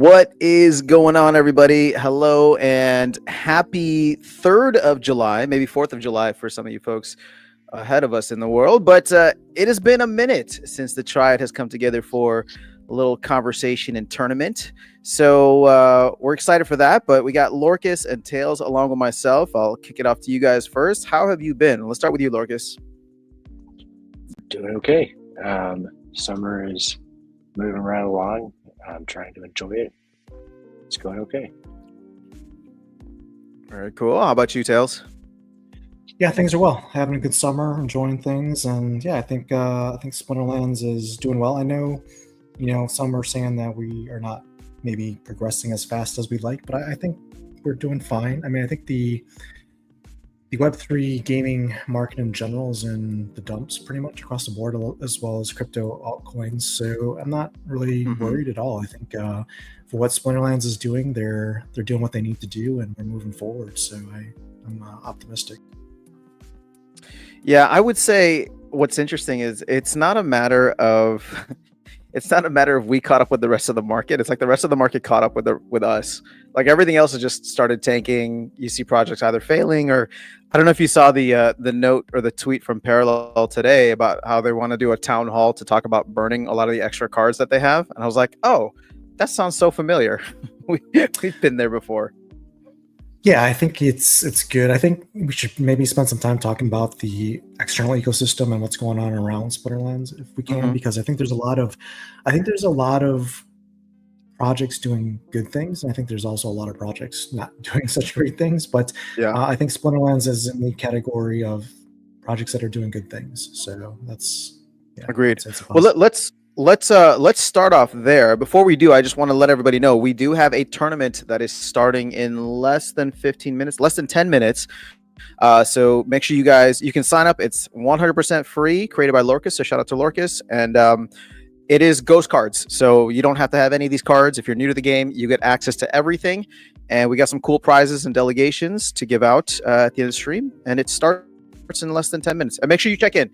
What is going on, everybody? Hello and happy 3rd of July, maybe 4th of July for some of you folks ahead of us in the world. But it has been a minute since the Triad has come together for a little conversation and tournament. So we're excited for that. But we got Lorcas and Tails along with myself. I'll kick it off to you guys first. How have you been? Let's start with you, Lorcas. Doing okay. Summer is moving right along. I'm trying to enjoy it. It's going okay. Very cool. How about you, Tails? Yeah, things are well. Having a good summer, enjoying things, and yeah, I think Splinterlands is doing well. I know, some are saying that we are not maybe progressing as fast as we'd like, but I think we're doing fine. I mean, I think the Web3 gaming market in general is in the dumps pretty much across the board, as well as crypto altcoins. So I'm not really worried at all. I think for what Splinterlands is doing, they're doing what they need to do, and we're moving forward. So I'm optimistic. Yeah, I would say what's interesting is it's not a matter of we caught up with the rest of the market. It's like the rest of the market caught up with us. Like everything else has just started tanking. You see projects either failing, or I don't know if you saw the note or the tweet from Parallel today about how they want to do a town hall to talk about burning a lot of the extra cards that they have. And I was like, oh, that sounds so familiar. We've been there before. Yeah, I think it's good. I think we should maybe spend some time talking about the external ecosystem and what's going on around Splinterlands if we can, because I think there's a lot of projects doing good things, and I think there's also a lot of projects not doing such great things. But yeah, I think Splinterlands is in the category of projects that are doing good things. So that's agreed. Well, let's start off there. Before we do, I just want to let everybody know we do have a tournament that is starting in less than 10 minutes. So make sure you can sign up. It's 100% free, created by Lorcas. So shout out to Lorcas. And it is ghost cards. So you don't have to have any of these cards. If you're new to the game, you get access to everything. And we got some cool prizes and delegations to give out at the end of the stream. And it starts in less than 10 minutes. And make sure you check in.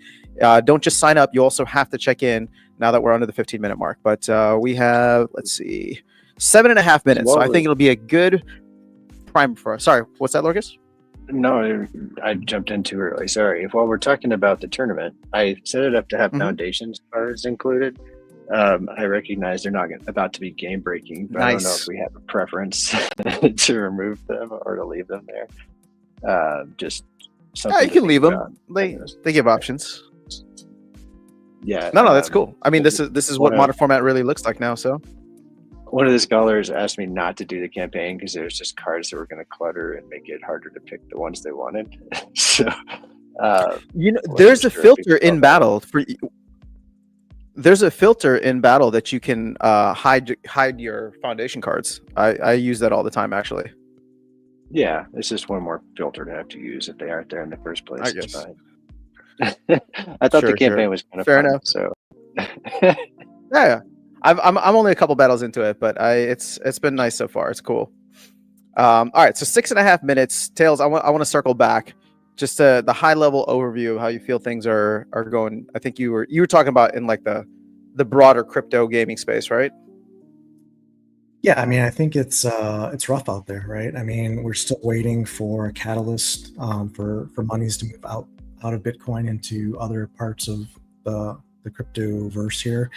Don't just sign up. You also have to check in now that we're under the 15-minute mark. But we have, 7.5 minutes. So I think it'll be a good prime for us. Sorry, what's that, Lorcas? No, I jumped in too early. Sorry. While we're talking about the tournament, I set it up to have foundations cards included. I recognize they're not about to be game breaking, but I don't know if we have a preference to remove them or to leave them there. Just something. Yeah, you can leave them. They give options. Yeah. No, that's cool. I mean, this is what modern format really looks like now. So one of the scholars asked me not to do the campaign because there's just cards that were going to clutter and make it harder to pick the ones they wanted. So there's a filter in battle for. There's a filter in battle that you can hide your foundation cards. I use that all the time, actually. Yeah, it's just one more filter to have to use if they aren't there in the first place. I guess. It's fine. I thought the campaign was kind of fair fun, enough. So yeah, I'm only a couple battles into it, but it's been nice so far. It's cool. All right, so 6.5 minutes. Tails, I want to circle back just to the high level overview of how you feel things are going. I think you were talking about in like the broader crypto gaming space, right? Yeah, I mean, I think it's rough out there, right? I mean, we're still waiting for a catalyst for monies to move out of Bitcoin into other parts of the crypto verse here.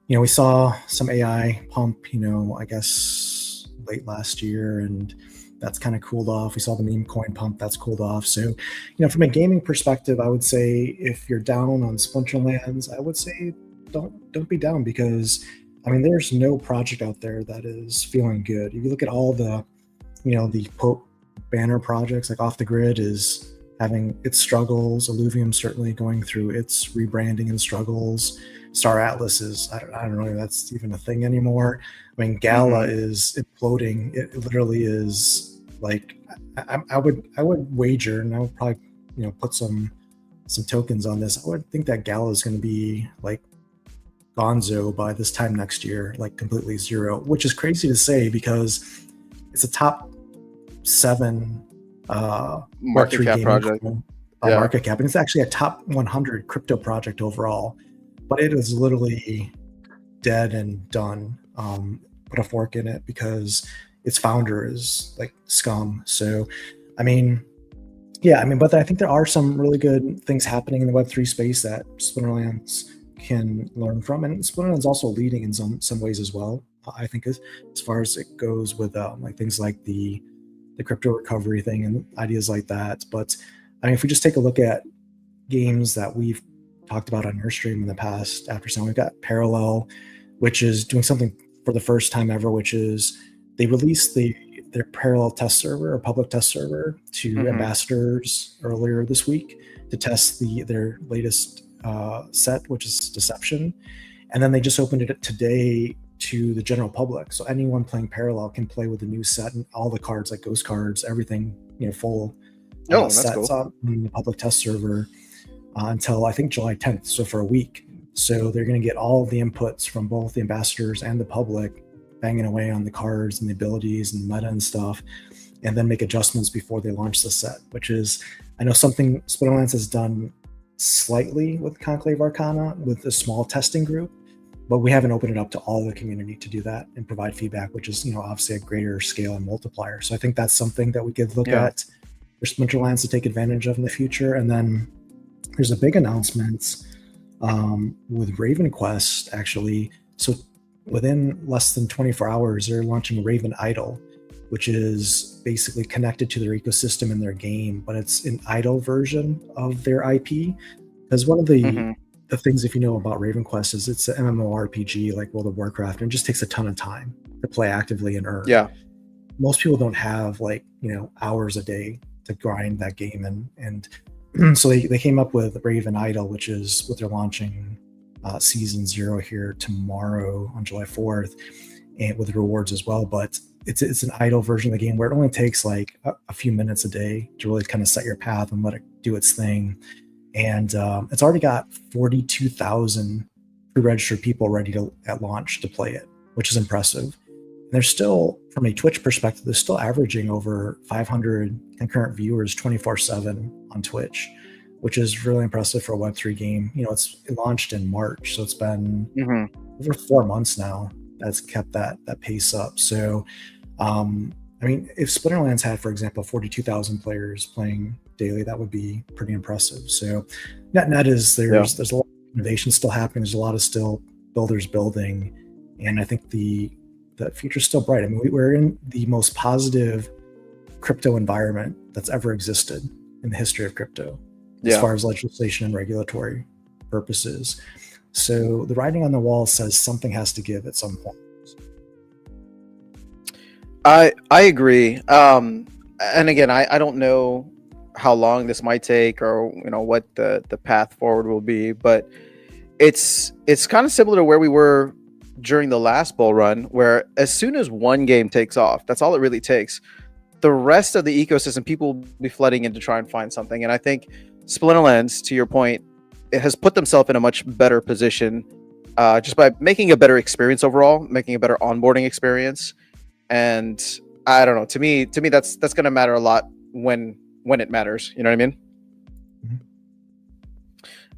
We saw some AI pump, I guess late last year, and that's kind of cooled off. We saw the meme coin pump, that's cooled off. So, from a gaming perspective, I would say if you're down on Splinterlands, I would say don't be down, because I mean, there's no project out there that is feeling good. If you look at all the, the quote banner projects, like Off the Grid is having its struggles. Illuvium certainly going through its rebranding and struggles. Star Atlas is, I don't know if that's even a thing anymore. I mean, Gala is imploding. It literally is like, I would wager, and I would probably, put some tokens on this. I would think that Gala is going to be like gonzo by this time next year, like completely zero, which is crazy to say because it's a top 7 market cap project. Market cap, and it's actually a top 100 crypto project overall, but it is literally dead and done. put a fork in it because its founder is like scum. So, I mean, yeah, I mean, but I think there are some really good things happening in the Web3 space that Splinterlands can learn from, and Splinterlands also leading in some ways as well. I think as far as it goes with like things like the crypto recovery thing and ideas like that. But I mean, if we just take a look at games that we've talked about on your stream in the past, after some, we've got Parallel, which is doing something for the first time ever, which is they released their Parallel test server or public test server to ambassadors earlier this week to test their latest set, which is Deception. And then they just opened it today to the general public. So anyone playing Parallel can play with the new set and all the cards, like ghost cards, everything, full sets on the public test server until I think July 10th. So for a week. So they're going to get all of the inputs from both the ambassadors and the public, banging away on the cards and the abilities and meta and stuff, and then make adjustments before they launch the set, which is, I know something Splinterlands has done slightly with Conclave Arcana with a small testing group, but we haven't opened it up to all the community to do that and provide feedback, which is, obviously a greater scale and multiplier. So I think that's something that we could look at for Splinterlands to take advantage of in the future. And then there's a big announcement with Raven Quest, actually. So within less than 24 hours, they're launching Raven Idol, which is basically connected to their ecosystem in their game, but it's an idle version of their IP. Because one of the things, if you know about Raven Quest, is it's an MMORPG like World of Warcraft, and it just takes a ton of time to play actively and earn. Yeah. Most people don't have hours a day to grind that game, and so they came up with Raven Idol, which is what they're launching season 0 here tomorrow on July 4th, and with rewards as well. But it's an idle version of the game where it only takes like a few minutes a day to really kind of set your path and let it do its thing. And it's already got 42,000 pre-registered people ready at launch to play it, which is impressive. And they're still, from a Twitch perspective, they're still averaging over 500 concurrent viewers 24/7 on Twitch, which is really impressive for a Web3 game. It launched in March, so it's been over 4 months now that's kept that pace up. So, I mean, if Splinterlands had, for example, 42,000 players playing daily, that would be pretty impressive. So, net is there's a lot of innovation still happening. There's a lot of still builders building, and I think the future's still bright. I mean, we're in the most positive crypto environment that's ever existed in the history of crypto, as far as legislation and regulatory purposes. So the writing on the wall says something has to give at some point. I agree. And again, I don't know how long this might take or what the path forward will be, but it's kind of similar to where we were during the last bull run, where as soon as one game takes off, that's all it really takes. The rest of the ecosystem, people will be flooding in to try and find something. And I think Splinterlands, to your point, it has put themselves in a much better position just by making a better experience overall, making a better onboarding experience. And I don't know, to me that's going to matter a lot when it matters. You know what I mean?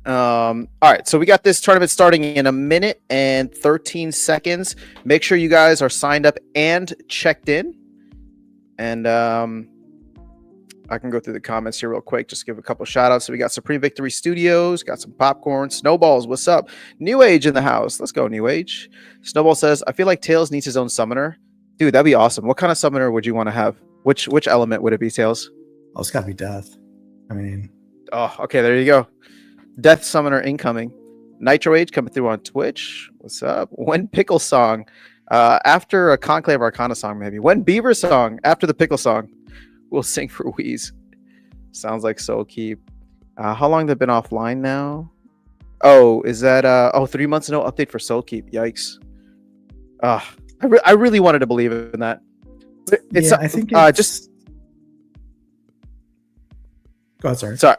All right, so we got this tournament starting in 1 minute and 13 seconds. Make sure you guys are signed up and checked in. And I can go through the comments here real quick, just give a couple shout outs. So we got Supreme Victory Studios, got some popcorn. Snowballs, what's up? New Age in the house. Let's go, New Age. Snowball says, I feel like Tails needs his own summoner. Dude, that'd be awesome. What kind of summoner would you want to have? Which element would it be, Tails? Oh, it's got to be Death. I mean... Oh, okay, there you go. Death summoner incoming. Nitro Age coming through on Twitch. What's up? When Pickle song? After a Conclave Arcana song, maybe. When Beaver song? After the Pickle song. We'll sing for Wheeze. Sounds like Soul Keep. How long they've been offline now? Oh, is that 3 months no update for Soul Keep? Yikes. I really wanted to believe in that. It's I think it's... just go ahead, sorry. Sorry.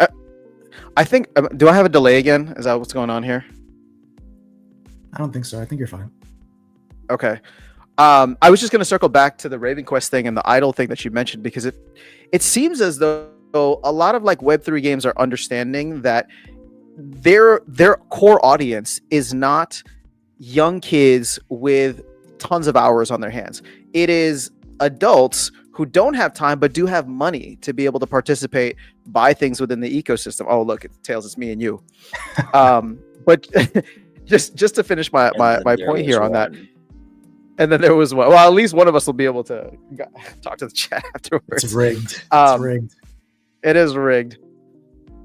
I think do I have a delay again? Is that what's going on here? I don't think so. I think you're fine. Okay. I was just going to circle back to the Raven Quest thing and the idol thing that you mentioned, because it seems as though a lot of like Web3 games are understanding that their core audience is not young kids with tons of hours on their hands. It is adults who don't have time but do have money to be able to participate, buy things within the ecosystem. Oh, look, Tails, it's me and you. But just to finish my point here on that. And then there was one. Well, at least one of us will be able to talk to the chat afterwards. It's rigged. It's rigged. It is rigged.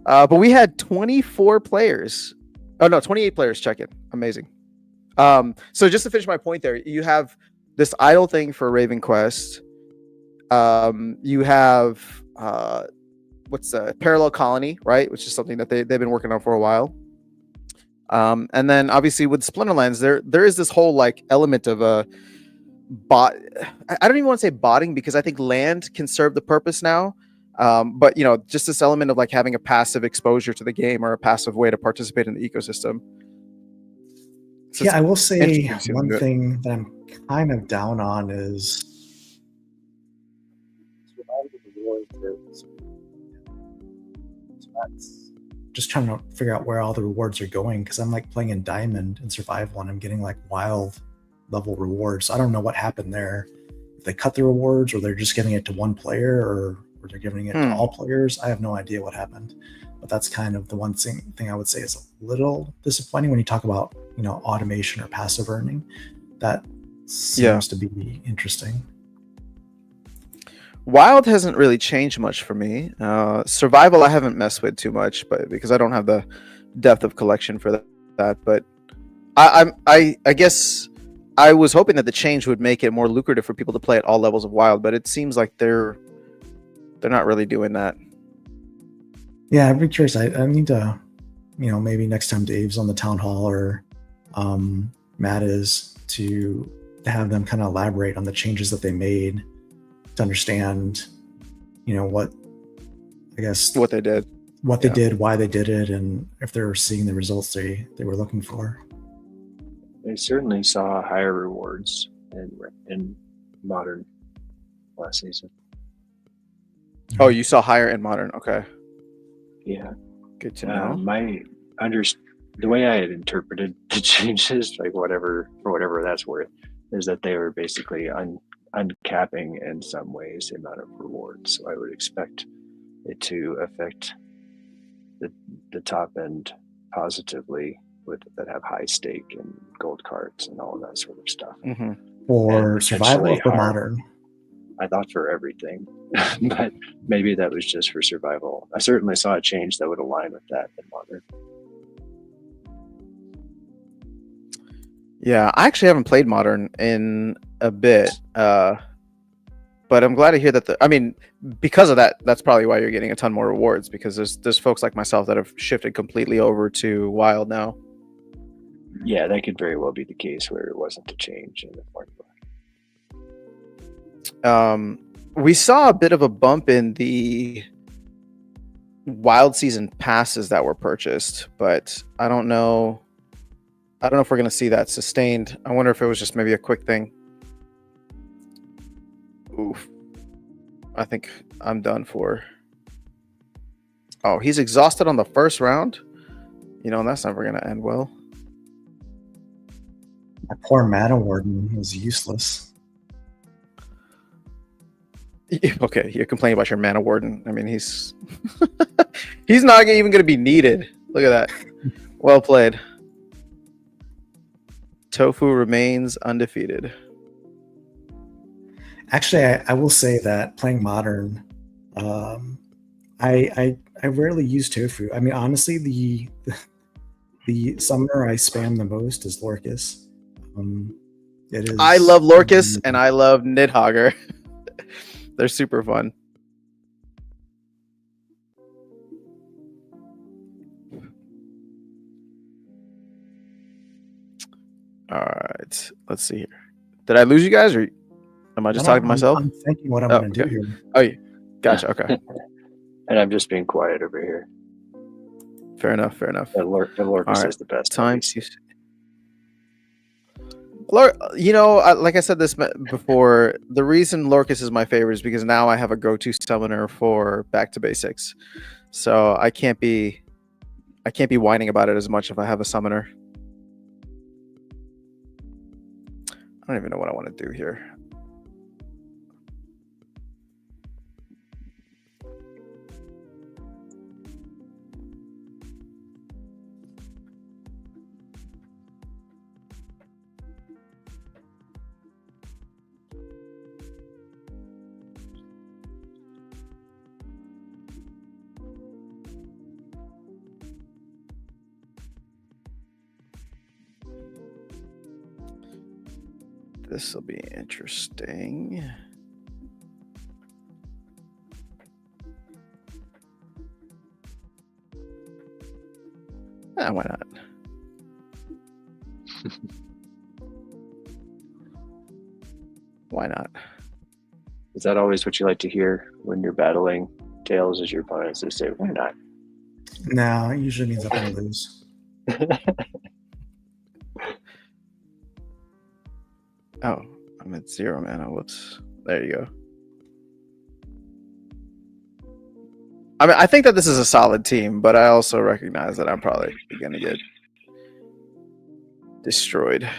But we had 24 players. Oh no, 28 players check in. Amazing. So just to finish my point there, you have this idle thing for Raven Quest. You have what's the Parallel Colony, right? Which is something that they've been working on for a while. And then obviously with Splinterlands, there is this whole like element of a bot. I don't even want to say botting, because I think land can serve the purpose now. But just this element of like having a passive exposure to the game or a passive way to participate in the ecosystem. So I will say one thing that I'm kind of down on is just trying to figure out where all the rewards are going, because I'm like playing in Diamond and Survival and I'm getting like wild level rewards. I don't know what happened there. If they cut the rewards, or they're just giving it to one player, or they're giving it to all players. I have no idea what happened. But that's kind of the one thing I would say is a little disappointing when you talk about automation or passive earning. That seems to be interesting. Wild hasn't really changed much for me. Survival I haven't messed with too much, but because I don't have the depth of collection for that. But I guess I was hoping that the change would make it more lucrative for people to play at all levels of Wild, but it seems like they're not really doing that. Yeah, I'd be curious. I need to, maybe next time Dave's on the town hall, or Matt is, to have them kind of elaborate on the changes that they made, to understand, what they did, why they did it, and if they're seeing the results they were looking for. They certainly saw higher rewards in Modern last season. Oh, you saw higher in Modern. Okay. Yeah. Good to know. The way I had interpreted the changes, like whatever that's worth, is that they were basically uncapping in some ways the amount of rewards. So I would expect it to affect the top end positively, that have high stake and gold cards and all of that sort of stuff. Mm-hmm. For Survival or for Modern? I thought for everything, but maybe that was just for Survival. I certainly saw a change that would align with that in Modern. Yeah, I actually haven't played Modern in a bit, but I'm glad to hear that. Because of that, that's probably why you're getting a ton more rewards, because there's folks like myself that have shifted completely over to Wild now. Yeah, that could very well be the case where it wasn't a change in the formula. We saw a bit of a bump in the Wild season passes that were purchased, but I don't know if we're going to see that sustained. I wonder if it was just maybe a quick thing. Oof. I think I'm done for. Oh, he's exhausted on the first round. That's never going to end well. My poor Mana Warden was useless. Okay, you're complaining about your Mana Warden. He's he's not even going to be needed. Look at that. Well played. Tofu remains undefeated. Actually, I will say that playing Modern, I rarely use Tofu. Honestly, the summoner I spam the most is Lorcus. It is. I love Lorcus and I love Nidhogger. They're super fun. All right, let's see here. Did I lose you guys, or am I just talking to myself? I'm thinking what I'm going to do here. Oh, yeah. Gotcha. Okay. And I'm just being quiet over here. Fair enough. The Lorcus is the best. Time to. Like I said this before, the reason Lorcus is my favorite is because now I have a go-to summoner for back to basics. So I can't be whining about it as much if I have a summoner. I don't even know what I want to do here. This will be interesting. Why not? Why not? Is that always what you like to hear when you're battling Tails as your opponents? They say, why not? No, it usually means I'm going to lose. Oh, I'm at 0 mana. Whoops. There you go. I mean, I think that this is a solid team, but I also recognize that I'm probably going to get destroyed.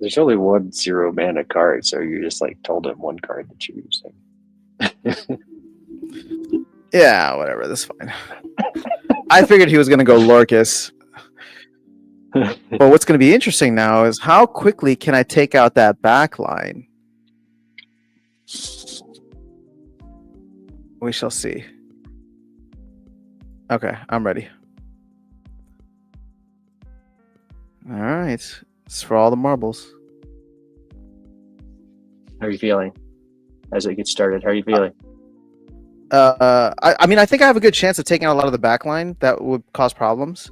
There's only 1 0 mana card, so you just like told him one card that you're using. Yeah, whatever. That's fine. I figured he was going to go Lorcus. But what's going to be interesting now is how quickly can I take out that back line? We shall see. Okay, I'm ready. All right. It's for all the marbles. How are you feeling as it gets started? How are you feeling? I mean, I think I have a good chance of taking out a lot of the back line that would cause problems.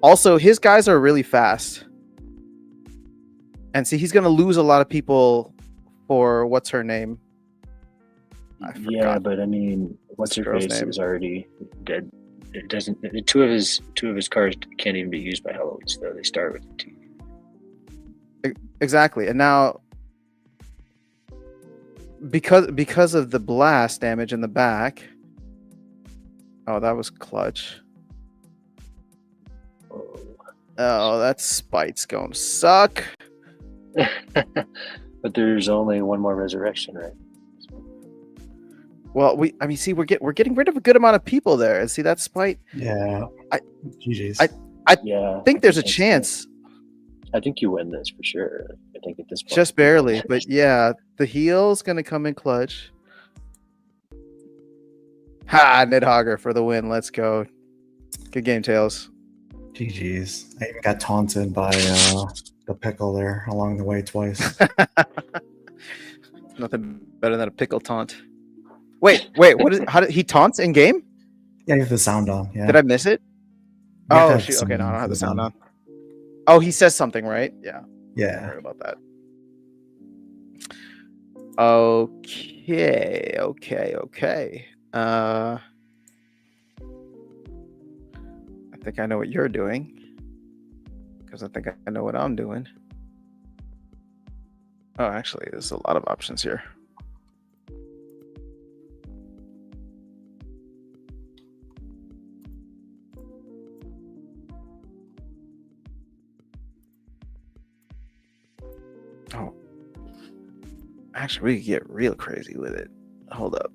Also, his guys are really fast. And see, he's going to lose a lot of people for what's her name? Yeah, but I mean, what's her face is already dead. It doesn't. Two of his cards can't even be used by Heloise, though. They start with 2. Exactly. And now, because of the blast damage in the back. Oh, that was clutch. Oh, that Spite's going to suck. But there's only one more resurrection, right? Well, see, we're getting rid of a good amount of people there, and see that Spite. Yeah, GG's. I think there's a chance. I think you win this for sure. I think at this point, just barely, but yeah, the heal's gonna come in clutch. Ha! Nidhogger for the win. Let's go. Good game, Tails. GG's. I even got taunted by the pickle there along the way twice. Nothing better than a pickle taunt. Wait, what is it? How did he taunts in game? Yeah, you have the sound on. Yeah. Did I miss it? Oh, shoot. Okay, no, I don't have the sound on. Oh, he says something, right? Yeah. Yeah. Don't worry about that. Okay. I think I know what you're doing, because I think I know what I'm doing. Oh, actually, there's a lot of options here. Oh, actually, we could get real crazy with it. Hold up.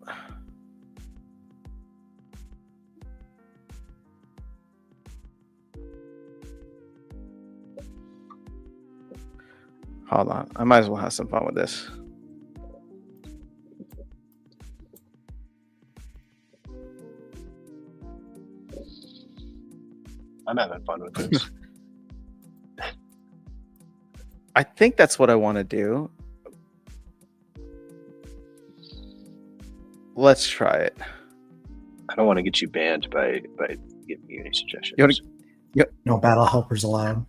Hold on. I might as well have some fun with this. I'm having fun with this. I think that's what I want to do. Let's try it. I don't want to get you banned by giving you any suggestions. No battle helpers allowed.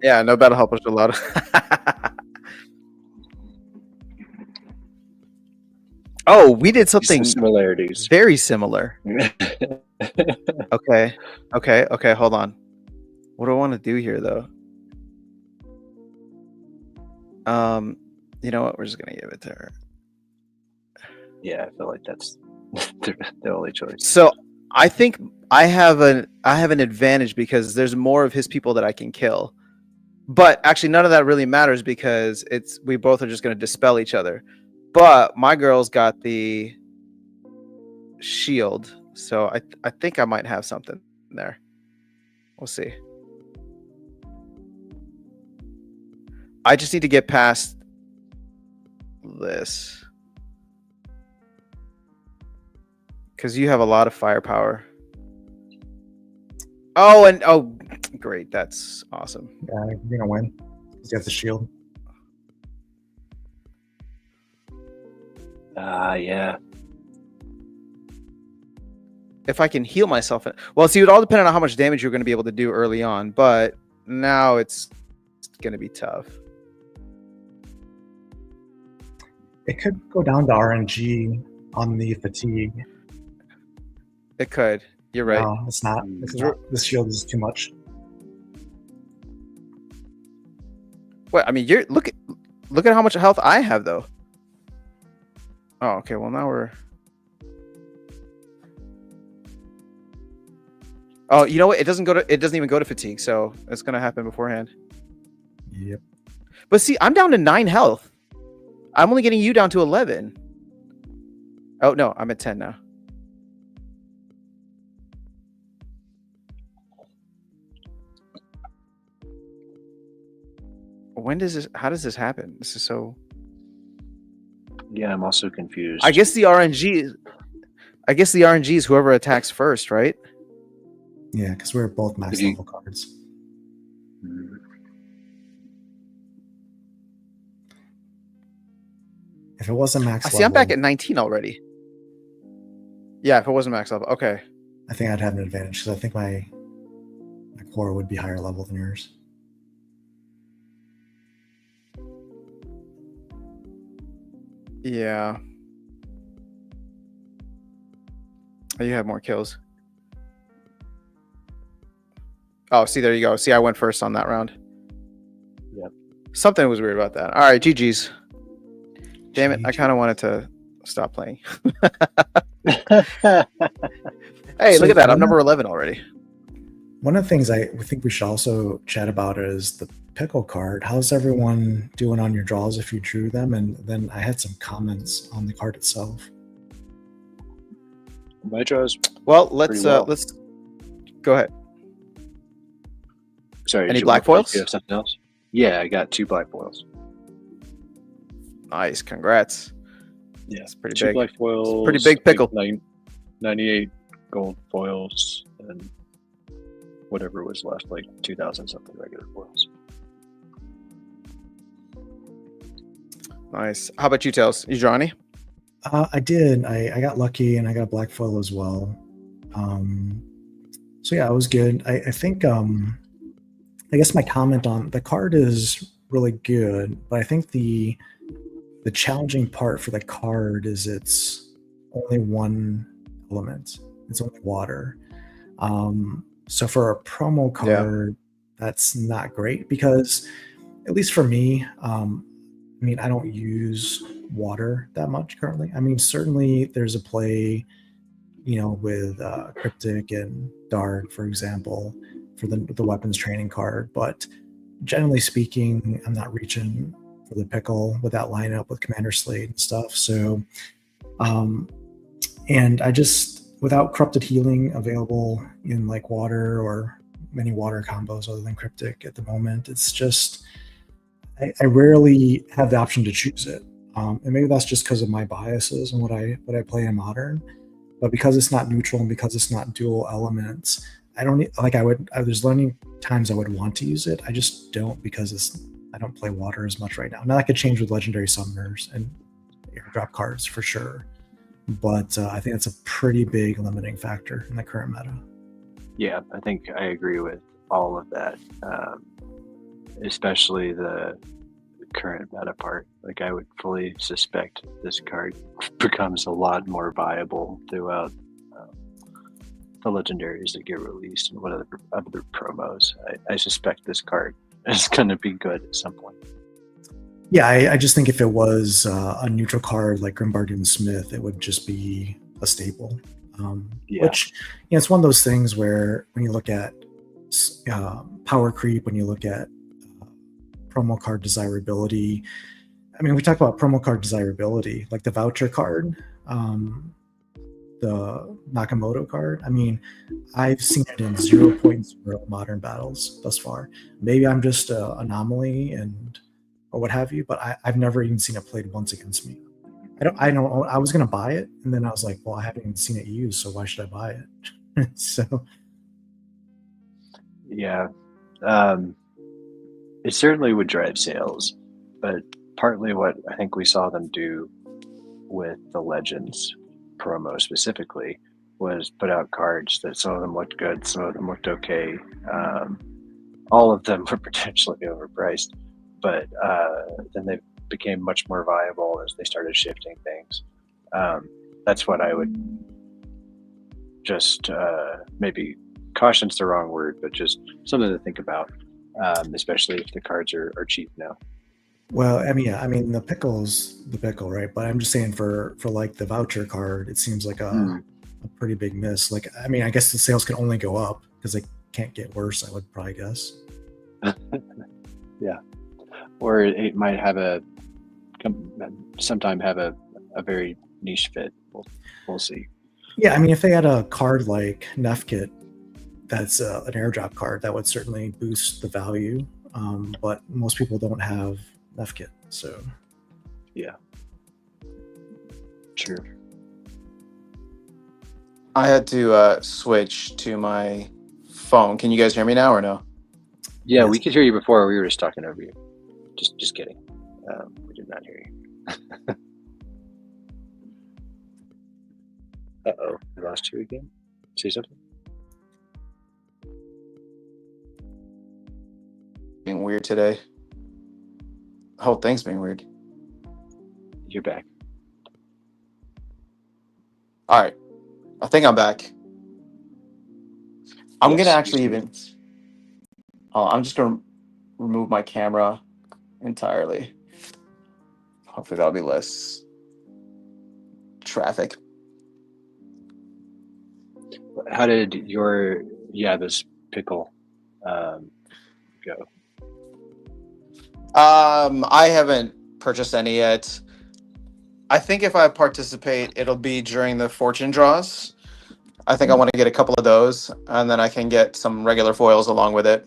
Yeah, no battle helpers allowed. Oh, we did something similarities. Very similar. Okay. Hold on. What do I want to do here, though? You know what? We're just gonna give it to her. Yeah, I feel like that's the only choice. So I think I have an advantage because there's more of his people that I can kill. But actually, none of that really matters because we both are just going to dispel each other. But my girl's got the shield, so I think I might have something there. We'll see. I just need to get past this because you have a lot of firepower. Oh, great! That's awesome. Yeah, you're gonna win because you have the shield. Yeah. If I can heal myself, well, see, it would all depend on how much damage you're going to be able to do early on, but now it's going to be tough. It could go down to RNG on the fatigue. It could. You're right. No, it's not. This shield is too much. What? I mean, look at how much health I have, though. Oh, okay. Well, now we're. Oh, you know what? It doesn't even go to fatigue, so it's gonna happen beforehand. Yep. But see, I'm down to 9 health. I'm only getting you down to 11. Oh no, I'm at 10 now. How does this happen? This is so. Yeah, I'm also confused. I guess the RNG is whoever attacks first, right? Yeah, because we're both max level cards. If it wasn't max level... See, I'm back at 19 already. Yeah, if it wasn't max level. Okay. I think I'd have an advantage because I think my core would be higher level than yours. Yeah. Oh, you have more kills. Oh, see, there you go. See, I went first on that round. Yep. Something was weird about that. All right, GG's. Damn it, I kind of wanted to stop playing. Hey, look at that. I'm number 11 already. One of the things I think we should also chat about is the pickle card. How's everyone doing on your draws if you drew them? And then I had some comments on the card itself. My draws. Well, let's go ahead. Sorry. Any black foils? Do you have something else? Yeah, I got 2 black foils. Nice, congrats. Yeah, it's pretty 2 big. black foils. Pretty big pickle. 98 gold foils and whatever was left, like 2,000 something regular foils. Nice. How about you, Tails? You draw any? I did. I got lucky and I got a black foil as well. So yeah, it was good. I think I guess my comment on the card is really good, but I think the challenging part for the card is it's only one element. It's only water. So for a promo card, that's not great because, at least for me, I mean, I don't use water that much currently. I mean, certainly there's a play, with Cryptic and Dart, for example, for the weapons training card. But generally speaking, I'm not reaching for the pickle with that lineup with Commander Slate and stuff. So, and I just, without Corrupted Healing available in like water or many water combos other than Cryptic at the moment, it's just, I rarely have the option to choose it. And maybe that's just because of my biases and what I play in Modern. But because it's not neutral and because it's not dual elements, I don't like. There's learning times I would want to use it. I just don't because I don't play water as much right now. Now that could change with legendary summoners and airdrop cards for sure. But I think that's a pretty big limiting factor in the current meta. Yeah, I think I agree with all of that, especially the current meta part. Like, I would fully suspect this card becomes a lot more viable throughout the legendaries that get released and what other promos. I suspect this card is going to be good at some point. Yeah, I just think if it was a neutral card like Grimbardian Smith, it would just be a staple. Which, it's one of those things where when you look at power creep, when you look at promo card desirability. I mean, we talk about promo card desirability, like the voucher card, the Nakamoto card. I mean, I've seen it in 0.0 modern battles thus far. Maybe I'm just an anomaly or what have you, but I've never even seen it played once against me. I was gonna buy it, and then I was like, well, I haven't even seen it used, so why should I buy it? So yeah, it certainly would drive sales, but partly what I think we saw them do with the Legends promo specifically was put out cards that some of them looked good, some of them looked okay. All of them were potentially overpriced, but then they became much more viable as they started shifting things. That's what I would just maybe caution's the wrong word, but just something to think about, especially if the cards are cheap now. well, I mean, yeah, I mean the pickle's the pickle, right? But I'm just saying for like the voucher card, it seems like a pretty big miss. Like, I mean, I guess the sales can only go up because they can't get worse, I would probably guess. Yeah, or it might have sometime have a very niche fit. We'll see. Yeah, I mean, if they had a card like Nefkit, that's an airdrop card, that would certainly boost the value. But most people don't have Nefkit, so yeah, true. I had to switch to my phone. Can you guys hear me now or no? Yeah, we could hear you before. We were just talking over you. Just kidding. We did not hear you. Uh-oh, I lost you again. Say something. Being weird today. The whole thing's being weird. You're back. All right. I think I'm back. I'm going to actually even... I'm just going to remove my camera entirely. Hopefully that'll be less traffic. How did your this pickle go? I haven't purchased any yet. I think if I participate, it'll be during the fortune draws. I think I want to get a couple of those, and then I can get some regular foils along with it.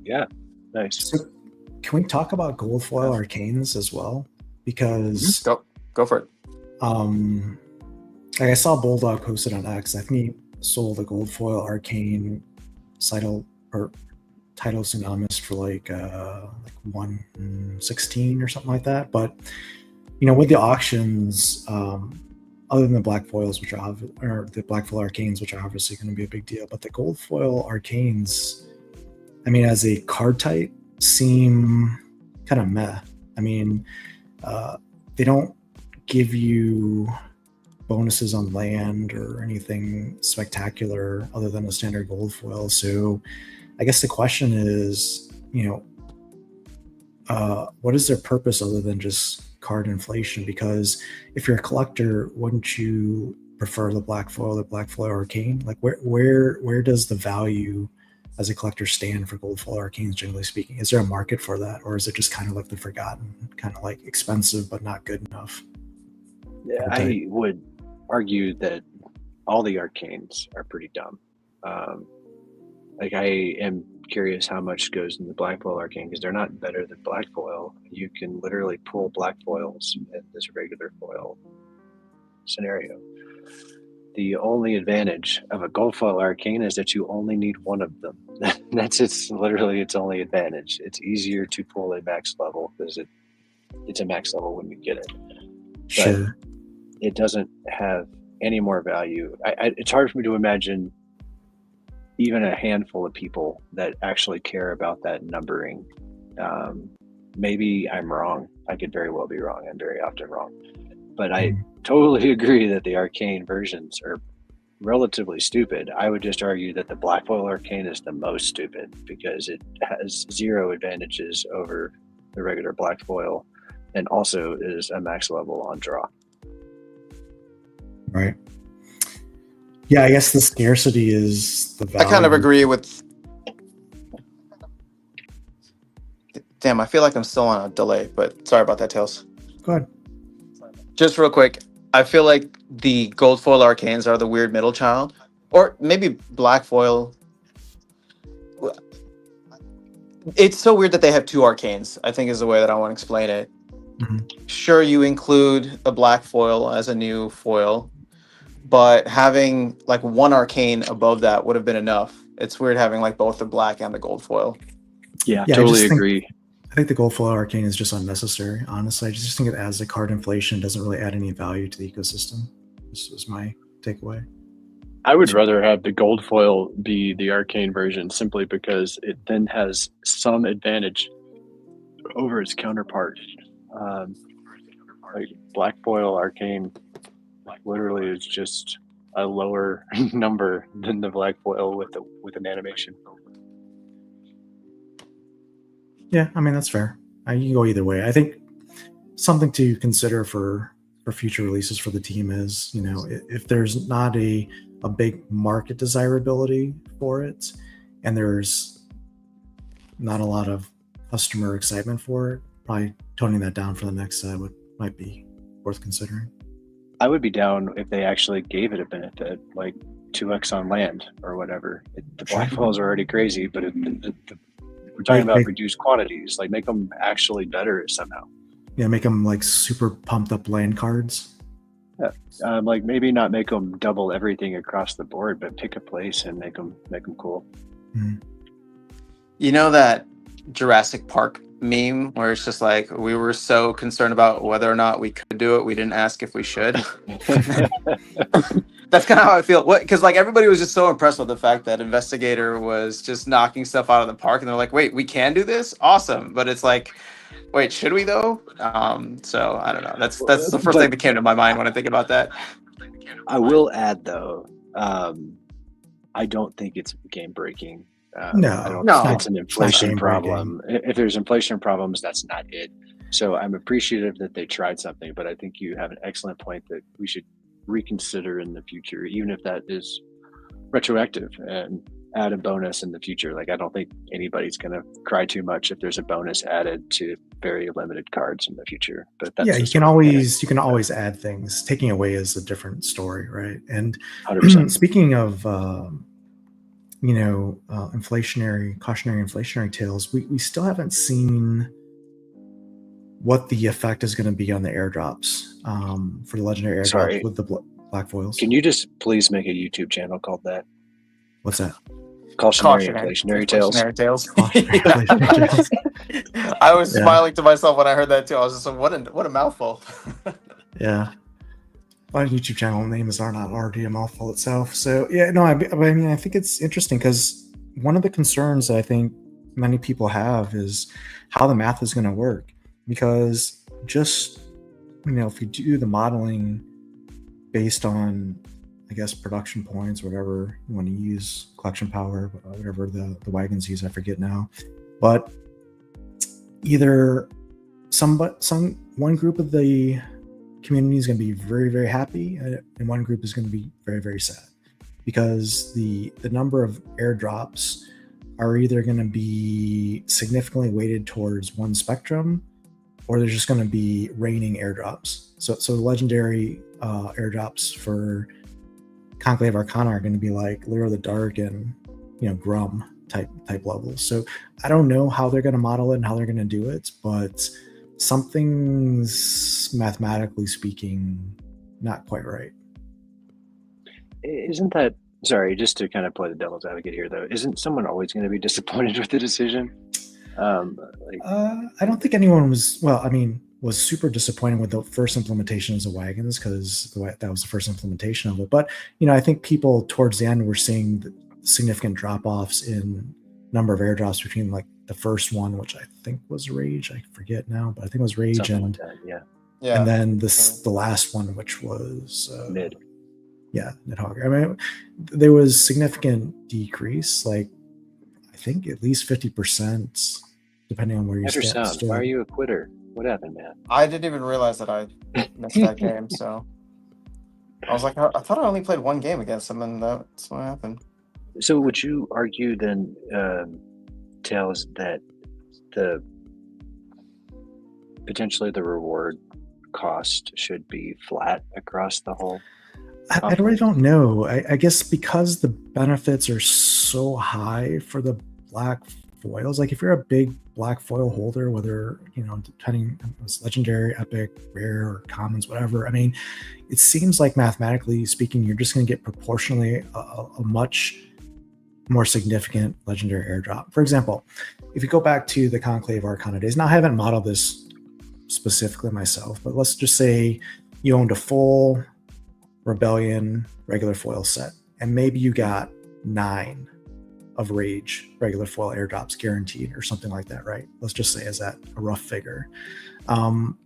Yeah, nice. So can we talk about gold foil arcanes as well? Because go for it. Like I saw Bulldog posted on X. I think he sold a gold foil arcane title synonymous for like 116 or something like that. But with the auctions, other than the black foils, or the black foil arcanes, which are obviously going to be a big deal, but the gold foil arcanes, I mean, as a card type, seem kind of meh. I mean, they don't give you bonuses on land or anything spectacular other than a standard gold foil. So I guess the question is, what is their purpose other than just card inflation? Because if you're a collector, wouldn't you prefer the black foil arcane? Like where does the value as a collector stand for gold foil arcanes, generally speaking? Is there a market for that, or is it just kind of like the forgotten, kind of like expensive but not good enough? Yeah, I would argue that all the arcanes are pretty dumb. Like, I am curious how much goes in the black foil arcane, because they're not better than black foil. You can literally pull black foils in this regular foil scenario. The only advantage of a gold foil arcane is that you only need one of them. That's literally its only advantage. It's easier to pull a max level because it's a max level when you get it. Sure. But it doesn't have any more value. It's hard for me to imagine even a handful of people that actually care about that numbering. Maybe I'm wrong. I could very well be wrong. I'm very often wrong. But I totally agree that the arcane versions are relatively stupid. I would just argue that the black foil arcane is the most stupid because it has zero advantages over the regular black foil and also is a max level on draw. Right. Yeah, I guess the scarcity is the value. I kind of agree with Damn, I feel like I'm still on a delay, but sorry about that, Tails. Go ahead. Just real quick, I feel like the gold foil arcanes are the weird middle child, or maybe black foil. It's so weird that they have two arcanes, I think is the way that I want to explain it. Mm-hmm. Sure, you include a black foil as a new foil, but having like one arcane above that would have been enough. It's weird having like both the black and the gold foil. Yeah, totally I agree. I think the gold foil arcane is just unnecessary. Honestly, I just think it adds the card inflation. It doesn't really add any value to the ecosystem. This was my takeaway. I would rather have the gold foil be the arcane version simply because it then has some advantage over its counterpart. Like black foil arcane literally is just a lower number than the black foil with an animation. Yeah, I mean that's fair. You can go either way. I think something to consider for future releases for the team is, you know, if there's not a big market desirability for it, and there's not a lot of customer excitement for it, probably toning that down for the next set might be worth considering. I would be down if they actually gave it a benefit, like 2x on land or whatever. The black foils are already crazy, but we're talking about reduced quantities. Like make them actually better somehow. Yeah, make them like super pumped up land cards. Yeah, like maybe not make them double everything across the board, but pick a place and make them cool. Mm-hmm. You know that Jurassic Park meme where it's just like, we were so concerned about whether or not we could do it, we didn't ask if we should. That's kind of how I feel. Because like everybody was just so impressed with the fact that Investigator was just knocking stuff out of the park, and they're like, wait, we can do this? Awesome. But it's like, wait, should we though? So I don't know. That's the first thing that came to my mind when I think about that. I will add though, I don't think it's game breaking. No, I don't think it's an inflation problem. If there's inflation problems, that's not it. So I'm appreciative that they tried something, but I think you have an excellent point that we should reconsider in the future, even if that is retroactive, and add a bonus in the future. Like I don't think anybody's going to cry too much if there's a bonus added to very limited cards in the future. But that's you can always add things. Taking away is a different story, right? And 100%. Speaking of cautionary inflationary tales, we still haven't seen what the effect is going to be on the airdrops for the legendary airdrops with the black foils. Can you just please make a YouTube channel called that? What's that? Cautionary inflationary tales. I was smiling to myself when I heard that too. I was just like, what a mouthful. Yeah. My YouTube channel name is not already a mouthful itself. So yeah, no, I mean, I think it's interesting because one of the concerns that I think many people have is how the math is going to work. Because just, if you do the modeling based on, I guess, production points, whatever you want to use, collection power, whatever the wagons use, I forget now. But either one group of the community is going to be very, very happy, and one group is going to be very, very sad, because the number of airdrops are either going to be significantly weighted towards one spectrum, or there's just going to be raining airdrops. So the legendary airdrops for Conclave Arcana are going to be like Lyra of the Dark and Grum type levels. So I don't know how they're going to model it and how they're going to do it, but something's, mathematically speaking, not quite right. Isn't that, sorry, just to kind of play the devil's advocate here though, isn't someone always going to be disappointed with the decision? I don't think anyone was super disappointed with the first implementation of the wagons, because that was the first implementation of it. But I think people towards the end were seeing significant drop-offs in number of airdrops between like the first one, which I think was Rage. I forget now, but I think it was Rage. Something and like that, yeah. And then the last one, which was Mid. Yeah, Nidhogger. I mean, there was significant decrease, like I think at least 50%, depending on where you stand. Why are you a quitter? What happened, man? I didn't even realize that I missed that game, so I was like, I thought I only played one game against him, and that's what happened. So would you argue then, Tails, that the potentially the reward cost should be flat across the whole. I really don't know. I guess because the benefits are so high for the black foils, like if you're a big black foil holder, whether, depending on it's legendary, epic, rare, or commons, whatever, I mean, it seems like mathematically speaking, you're just going to get proportionally a much more significant legendary airdrop. For example, if you go back to the Conclave Arcana days, now I haven't modeled this specifically myself, but let's just say you owned a full Rebellion regular foil set, and maybe you got 9 of Rage regular foil airdrops guaranteed or something like that, right? Let's just say as that a rough figure. And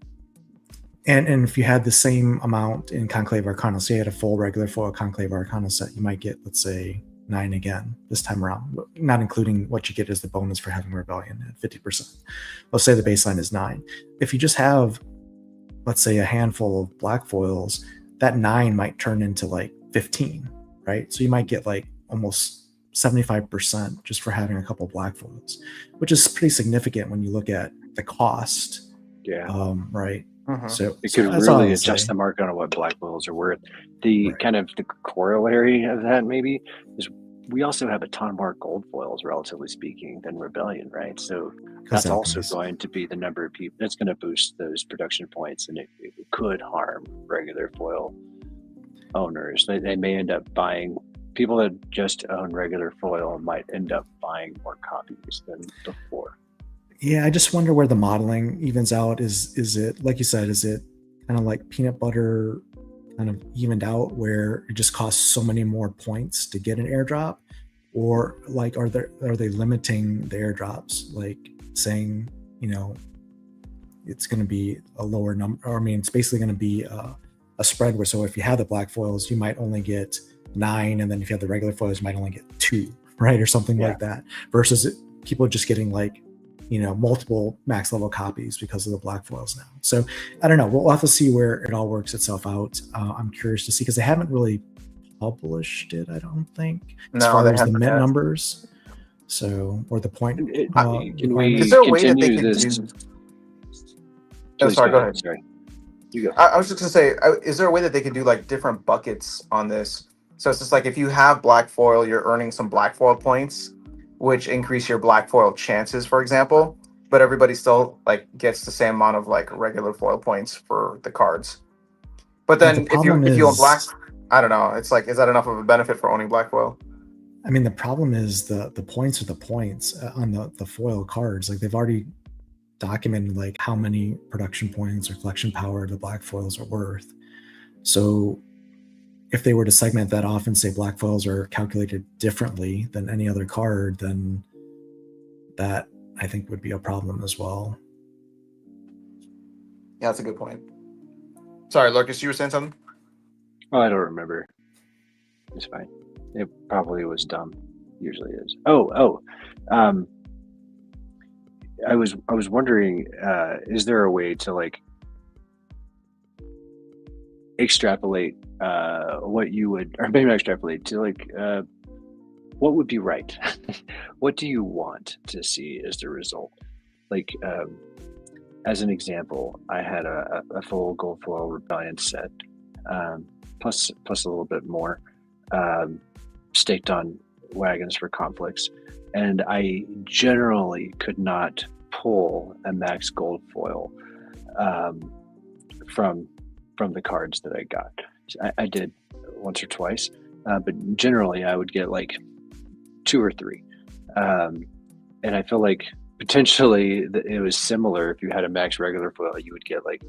if you had the same amount in Conclave Arcana, say you had a full regular foil Conclave Arcana set, you might get, let's say, 9 again this time around, not including what you get as the bonus for having Rebellion at 50%. Let's say the baseline is 9. If you just have, let's say, a handful of black foils, that 9 might turn into like 15, right? So you might get like almost 75% just for having a couple of black foils, which is pretty significant when you look at the cost. Yeah. Right. Mhm. So it could really adjust the market on what black foils are worth. The kind of the corollary of that maybe is we also have a ton more gold foils, relatively speaking, than Rebellion, right? So that's also going to be the number of people that's going to boost those production points, and it could harm regular foil owners. They may end up buying, people that just own regular foil might end up buying more copies than before. Yeah, I just wonder where the modeling evens out. Is it, like you said, is it kind of like peanut butter kind of evened out where it just costs so many more points to get an airdrop? Or like are they limiting the airdrops, like saying, it's going to be a lower number, or I mean it's basically going to be a spread where, so if you have the black foils you might only get 9, and then if you have the regular foils you might only get 2, right, or something like that, versus people just getting like multiple max level copies because of the black foils now. So I don't know, we'll have to see where it all works itself out. I'm curious to see, because they haven't really published it, I don't think, as far as the mint numbers, so, or the point. Can we is there a way that they continue can this? do? Oh, sorry, go ahead. Sorry, you go. I was just gonna say, is there a way that they could do like different buckets on this? So it's just like if you have black foil, you're earning some black foil points, which increase your black foil chances, for example, but everybody still like gets the same amount of like regular foil points for the cards. But then if you own black, I don't know, it's like, is that enough of a benefit for owning black foil? I mean, the problem is the points are the points on the foil cards. Like they've already documented like how many production points or collection power the black foils are worth. So if they were to segment that off and say black foils are calculated differently than any other card, then that I think would be a problem as well. Yeah, that's a good point. Sorry, Lucas, you were saying something? Oh, I don't remember. It's fine. It probably was dumb. Usually is. I was wondering, is there a way to like extrapolate what you would, or maybe not extrapolate, to like what would be right? What do you want to see as the result? Like as an example, I had a full gold foil Rebellion set, plus a little bit more, staked on wagons for conflicts, and I generally could not pull a max gold foil from the cards that I got. I did once or twice, but generally I would get like 2 or 3, and I feel like potentially it was similar. If you had a max regular foil, you would get like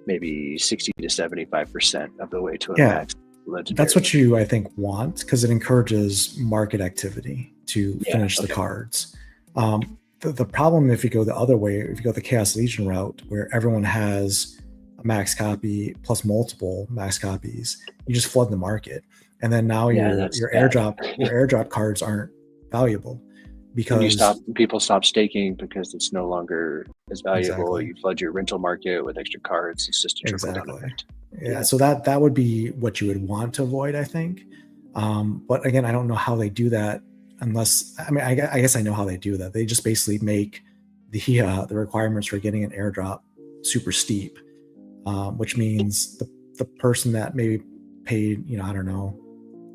maybe 60 to 75% of the way to a max legendary. That's what you, I think, want, because it encourages market activity to finish the cards. The problem, if you go the other way, if you go the Chaos Legion route, where everyone has a max copy plus multiple max copies, you just flood the market, and then now your airdrop cards aren't valuable because people stop staking because it's no longer as valuable. Exactly. You flood your rental market with extra cards. It's just a trickle down effect. Yeah, so that would be what you would want to avoid, I think. But again, I don't know how they do that, unless, I mean, I guess I know how they do that. They just basically make the requirements for getting an airdrop super steep, which means the person that maybe paid, I don't know,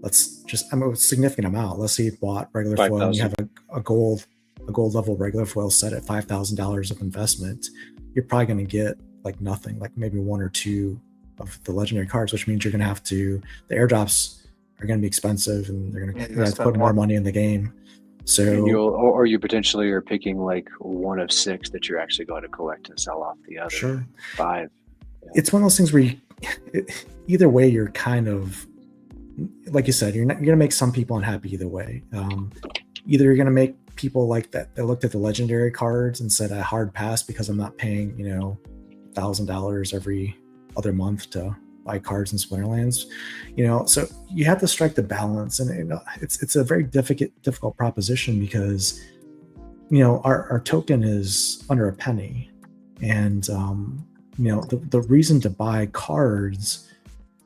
a significant amount. Let's say you bought regular foil and you have a gold level regular foil set at $5,000 of investment. You're probably going to get like nothing, like maybe one or two of the legendary cards, which means you're going to have to, the airdrops are going to be expensive and they're going to have to put more money in the game. So, or you potentially are picking like one of 6 that you're actually going to collect and sell off the other 5. Yeah. It's one of those things where either way, you're kind of, like you said, you're going to make some people unhappy either way. Either you're going to make people like that looked at the legendary cards and said a hard pass because I'm not paying, $1,000 every other month to buy cards in Splinterlands, so you have to strike the balance, and it's a very difficult proposition because our token is under a penny, and the reason to buy cards,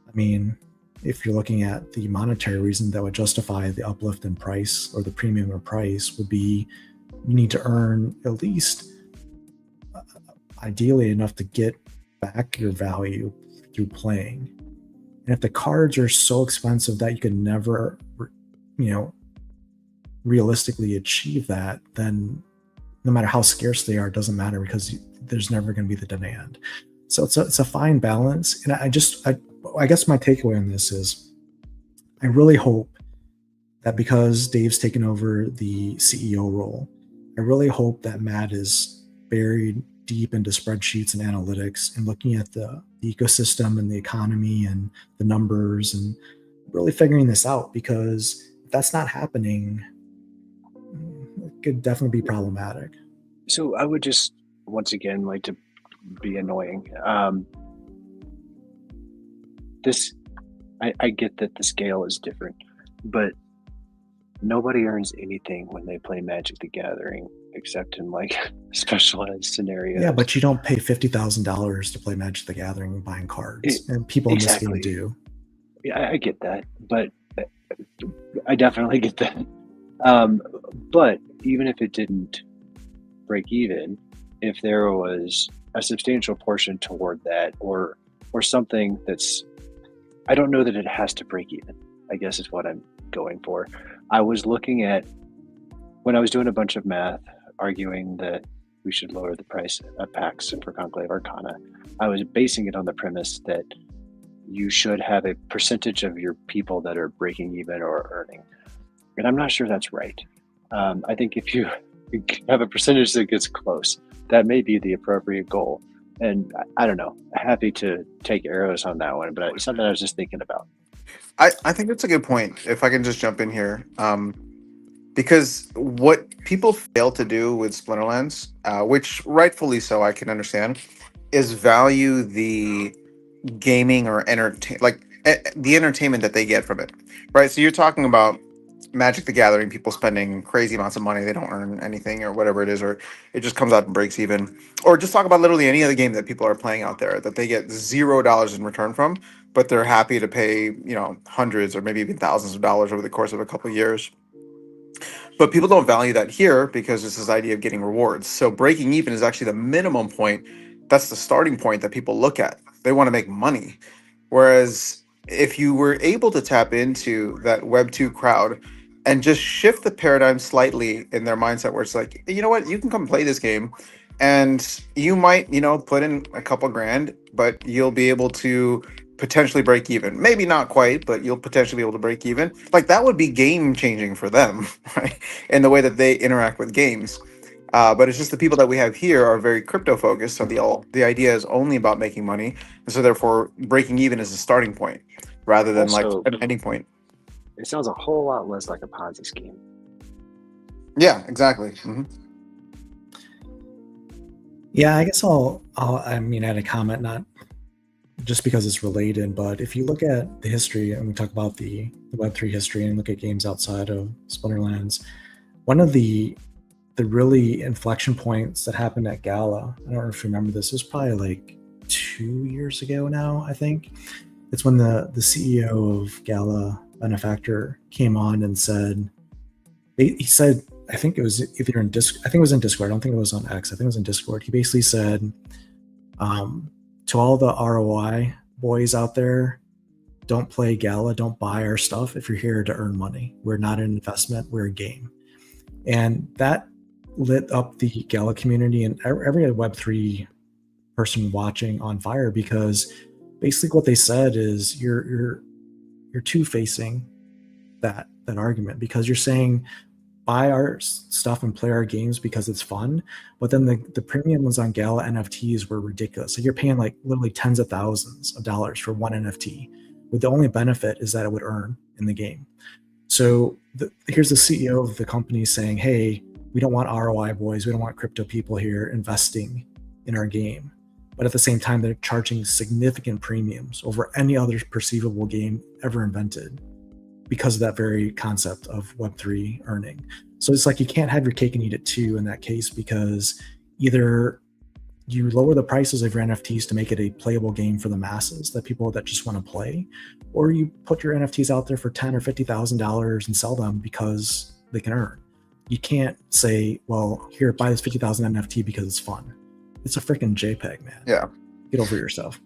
I mean, if you're looking at the monetary reason that would justify the uplift in price or the premium or price, would be you need to earn at least ideally enough to get back your value through playing. And if the cards are so expensive that you can never realistically achieve that, then no matter how scarce they are, it doesn't matter because there's never going to be the demand. So it's a fine balance. And I guess my takeaway on this is I really hope that because Dave's taken over the CEO role, I really hope that Matt is buried deep into spreadsheets and analytics and looking at the ecosystem and the economy and the numbers and really figuring this out, because if that's not happening, it could definitely be problematic. So I would just, once again, like to be annoying. I get that the scale is different, but nobody earns anything when they play Magic the Gathering except in like specialized scenarios. Yeah, but you don't pay $50,000 to play Magic the Gathering buying cards, and people in this game do. Yeah, I get that, but I definitely get that. But even if it didn't break even, if there was a substantial portion toward that, or something that's, I don't know that it has to break even, I guess is what I'm going for. I was looking at, when I was doing a bunch of math, arguing that we should lower the price of packs for Conclave Arcana, I was basing it on the premise that you should have a percentage of your people that are breaking even or earning. And I'm not sure that's right. I think if you have a percentage that gets close, that may be the appropriate goal. And I don't know, happy to take arrows on that one, but it's something I was just thinking about. I think that's a good point, if I can just jump in here. Because what people fail to do with Splinterlands, which rightfully so, I can understand, is value the gaming or the entertainment that they get from it, right? So you're talking about Magic the Gathering, people spending crazy amounts of money, they don't earn anything or whatever it is, or it just comes out and breaks even. Or just talk about literally any other game that people are playing out there that they get $0 in return from, but they're happy to pay, hundreds or maybe even thousands of dollars over the course of a couple of years. But people don't value that here because it's this idea of getting rewards. So breaking even is actually the minimum point. That's the starting point that people look at. They want to make money. Whereas if you were able to tap into that Web 2 crowd and just shift the paradigm slightly in their mindset, where it's like, you know what, you can come play this game and you might, put in a couple grand, but you'll be able to potentially break even. Maybe not quite, but you'll potentially be able to break even. Like, that would be game changing for them, right? In the way that they interact with games. But it's just the people that we have here are very crypto focused. So the idea is only about making money. And so therefore breaking even is a starting point rather than also, like an ending point. It sounds a whole lot less like a Ponzi scheme. Yeah, exactly. Mm-hmm. Yeah, I guess I'll add a comment, not just because it's related, but if you look at the history and we talk about the Web3 history and look at games outside of Splinterlands, one of the really inflection points that happened at Gala, I don't know if you remember this, it was probably like 2 years ago now, I think. It's when the CEO of Gala Benefactor came on and said, he said, I think it was either in Discord, I think it was in Discord, I don't think it was on X, I think it was in Discord. He basically said, To all the ROI boys out there, don't play Gala, don't buy our stuff if you're here to earn money. We're not an investment, we're a game. And that lit up the Gala community and every Web3 person watching on fire, because basically what they said is you're two-facing that argument, because you're saying buy our stuff and play our games because it's fun, but then the premiums on Gala NFTs were ridiculous. So you're paying like literally tens of thousands of dollars for one NFT, with the only benefit is that it would earn in the game. So here's the CEO of the company saying, hey, we don't want ROI boys, we don't want crypto people here investing in our game. But at the same time, they're charging significant premiums over any other perceivable game ever invented because of that very concept of Web3 earning. So it's like you can't have your cake and eat it too in that case, because either you lower the prices of your NFTs to make it a playable game for the masses, that people that just want to play, or you put your NFTs out there for $10,000 or $50,000 and sell them because they can earn. You can't say, well, here, buy this 50,000 NFT because it's fun. It's a freaking JPEG, man. Yeah. Get over yourself.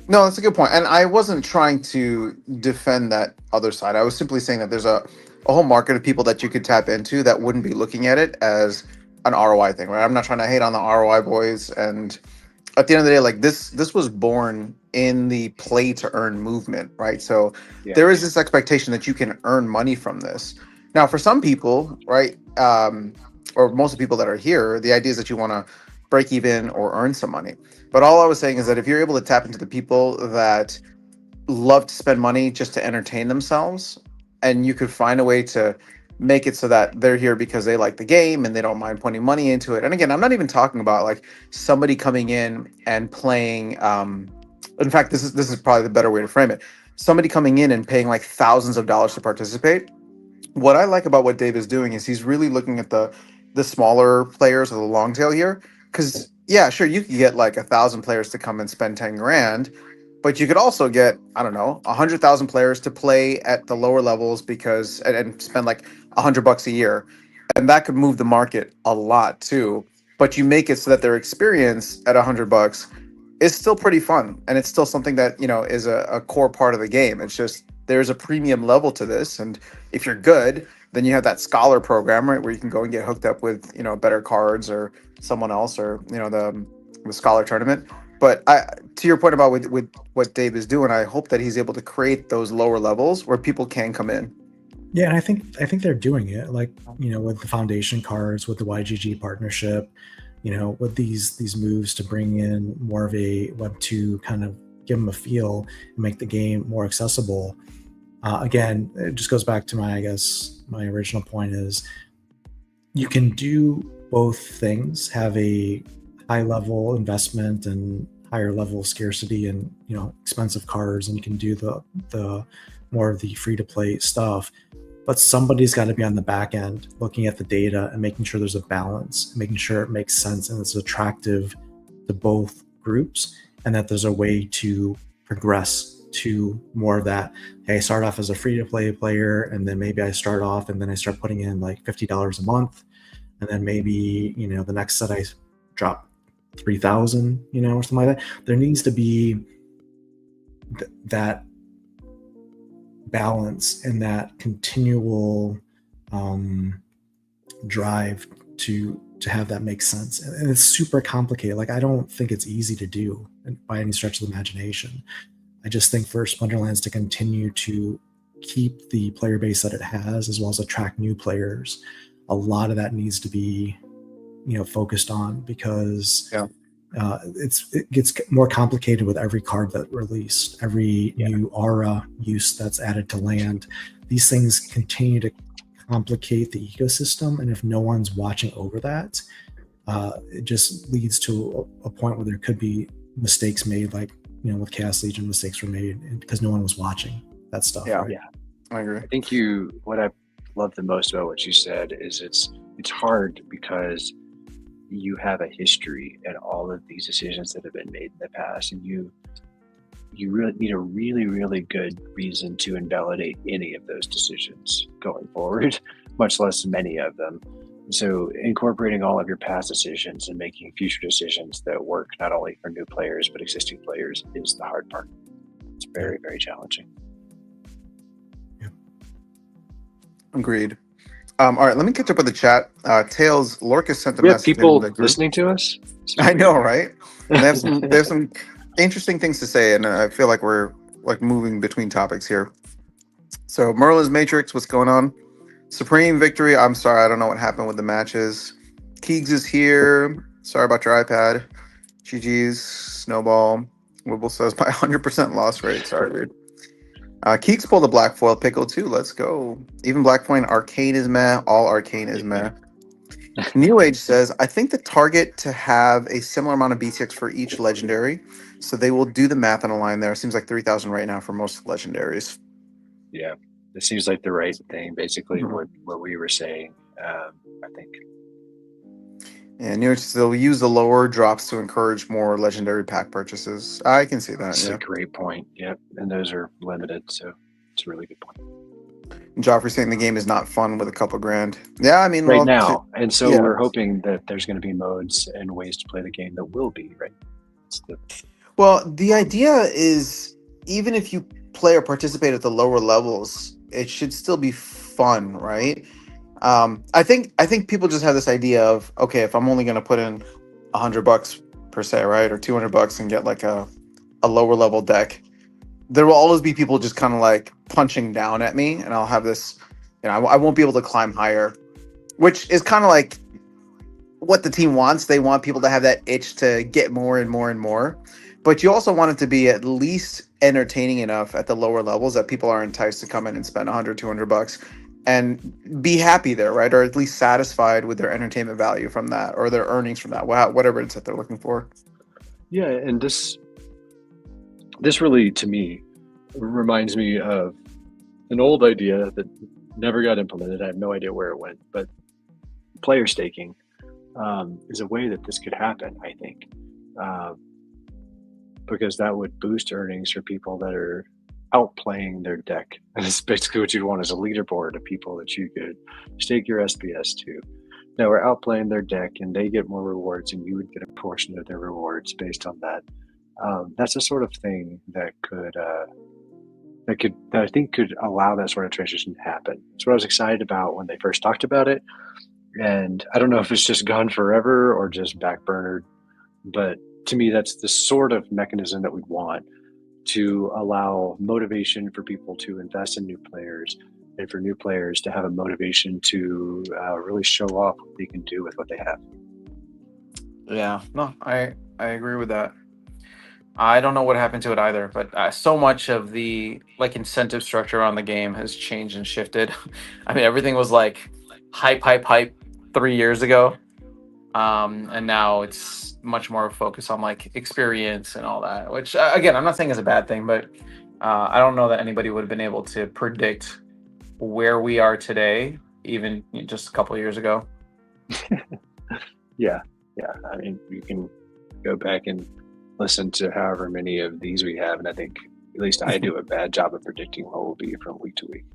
No, that's a good point. And I wasn't trying to defend that other side. I was simply saying that there's a whole market of people that you could tap into that wouldn't be looking at it as an ROI thing, right? I'm not trying to hate on the ROI boys. And at the end of the day, like this was born in the play to earn movement, right? So there is this expectation that you can earn money from this. Now, for some people, right, or most of the people that are here, the idea is that you want to break even or earn some money. But all I was saying is that if you're able to tap into the people that love to spend money just to entertain themselves, and you could find a way to make it so that they're here because they like the game and they don't mind putting money into it. And again, I'm not even talking about like somebody coming in and playing. In fact, this is probably the better way to frame it. Somebody coming in and paying like thousands of dollars to participate. What I like about what Dave is doing is he's really looking at the smaller players or the long tail here. Because yeah, sure, you could get like 1,000 players to come and spend 10 grand, but you could also get, I don't know, 100,000 players to play at the lower levels because and spend like $100 a year, and that could move the market a lot too. But you make it so that their experience at $100 is still pretty fun, and it's still something that is a core part of the game. It's just there's a premium level to this, and if you're good, then you have that scholar program, right, where you can go and get hooked up with better cards or someone else, or the scholar tournament. But to your point about with what Dave is doing, I hope that he's able to create those lower levels where people can come in. Yeah, and I think they're doing it, like with the foundation cards, with the YGG partnership, with these moves to bring in more of a Web2 kind of give them a feel and make the game more accessible. Again, it just goes back to my original point is you can do both things, have a high level investment and higher level scarcity and expensive cards, and you can do the more of the free to play stuff, but somebody's got to be on the back end looking at the data and making sure there's a balance, making sure it makes sense and it's attractive to both groups, and that there's a way to progress to more of that. Hey, I start off as a free to play player, and then maybe I start off and then I start putting in like $50 a month, and then maybe the next set I drop 3,000, or something like that. There needs to be that balance and that continual drive to have that make sense. And it's super complicated. Like, I don't think it's easy to do by any stretch of the imagination. I just think for Splinterlands to continue to keep the player base that it has, as well as attract new players, a lot of that needs to be focused on, because it gets more complicated with every card that released, every new aura use that's added to land. These things continue to complicate the ecosystem, and if no one's watching over that, it just leads to a point where there could be mistakes made, like with Chaos Legion, mistakes were made because no one was watching that stuff. Yeah, right? Yeah, I agree. I think what I love the most about what you said is it's hard because you have a history and all of these decisions that have been made in the past, and you really need a really, really good reason to invalidate any of those decisions going forward. much less many of them. So incorporating all of your past decisions and making future decisions that work not only for new players but existing players is the hard part. It's very, very challenging. Agreed. All right, let me catch up with the chat. Tails, Lorcas sent a We have message. people in the group. listening to us. I know, right? And they have some interesting things to say, and I feel like we're like moving between topics here. So Merlin's Matrix, what's going on? Supreme Victory. I'm sorry, I don't know what happened with the matches. Keegs is here. Sorry about your iPad. GG's. Snowball. Wibble says my 100% loss rate. Sorry, dude. Keeks pulled a black foil pickle too. Let's go. Even Black Point Arcane is meh. All Arcane is meh. New Age says, I think the target to have a similar amount of BTX for each legendary. So they will do the math on a line there. It seems like 3,000 right now for most legendaries. Yeah, it seems like the right thing. Basically, Mhm. what we were saying. I think. And New Age says they'll use the lower drops to encourage more legendary pack purchases. I can see that. That's Yeah. a great point. Yep, and those are limited, so it's a really good point. Joffrey saying the game is not fun with a couple grand. Yeah, I mean, Right well, now, and so yeah. we're hoping that there's going to be modes and ways to play the game that will be right. Well, the idea is even if you play or participate at the lower levels, it should still be fun, right? I think people just have this idea of, okay, if I'm only going to put in $100 per se, right, or $200 and get like a lower level deck, there will always be people just kind of like punching down at me, and I'll have this, I won't be able to climb higher, which is kind of like what the team wants. They want people to have that itch to get more and more and more, but you also want it to be at least entertaining enough at the lower levels that people are enticed to come in and spend $100-$200 and be happy there, right? Or at least satisfied with their entertainment value from that, or their earnings from that, whatever it's that they're looking for. Yeah, and this really, to me, reminds me of an old idea that never got implemented. I have no idea where it went, but player staking is a way that this could happen, I think, because that would boost earnings for people that are outplaying their deck. And it's basically what you'd want as a leaderboard of people that you could stake your SPS to. Now we're outplaying their deck, and they get more rewards, and you would get a portion of their rewards based on that. That's the sort of thing that I think could allow that sort of transition to happen. That's what I was excited about when they first talked about it, and I don't know if it's just gone forever or just backburnered, but to me, that's the sort of mechanism that we'd want to allow motivation for people to invest in new players, and for new players to have a motivation to really show off what they can do with what they have. Yeah, no, I agree with that. I don't know what happened to it either, but so much of the like incentive structure on the game has changed and shifted. I mean, everything was like hype 3 years ago, and now it's much more focused on like experience and all that. Which again, I'm not saying is a bad thing, but I don't know that anybody would have been able to predict where we are today, even just a couple of years ago. Yeah. I mean, you can go back and listen to however many of these we have, and I think at least I do a bad job of predicting what will be from week to week.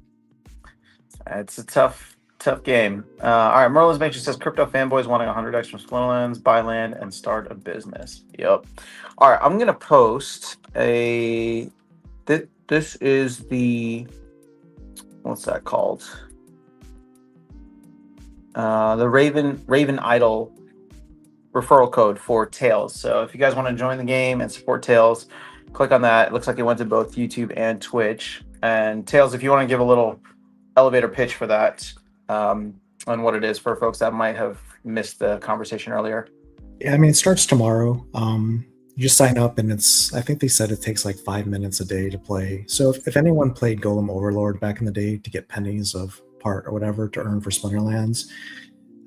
It's a tough game. All right, Merlin's Matrix says crypto fanboys wanting 100x from Splinterlands, buy land, and start a business. Yep. All right, I'm gonna post a. This is the. What's that called? The Raven Idol referral code for Tails. So if you guys want to join the game and support Tails, click on that. It looks like it went to both YouTube and Twitch. And Tails, if you want to give a little elevator pitch for that, on what it is for folks that might have missed the conversation earlier. Yeah, I mean, it starts tomorrow. You just sign up, and I think they said it takes like 5 minutes a day to play. So if anyone played Golem Overlord back in the day to get pennies of part or whatever to earn for Splinterlands,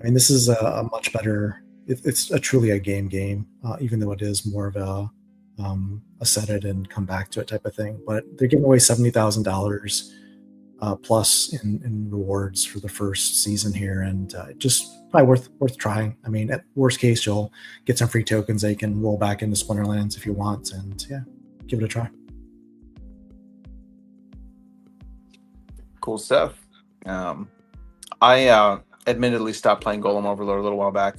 I mean, this is a much better. It's truly a game, even though it is more of a set it and come back to it type of thing. But they're giving away $70,000 plus in rewards for the first season here, and just probably worth trying. I mean, at worst case, you'll get some free tokens they can roll back into Splinterlands if you want, and yeah, give it a try. Cool stuff. I admittedly stopped playing Golem Overlord a little while back.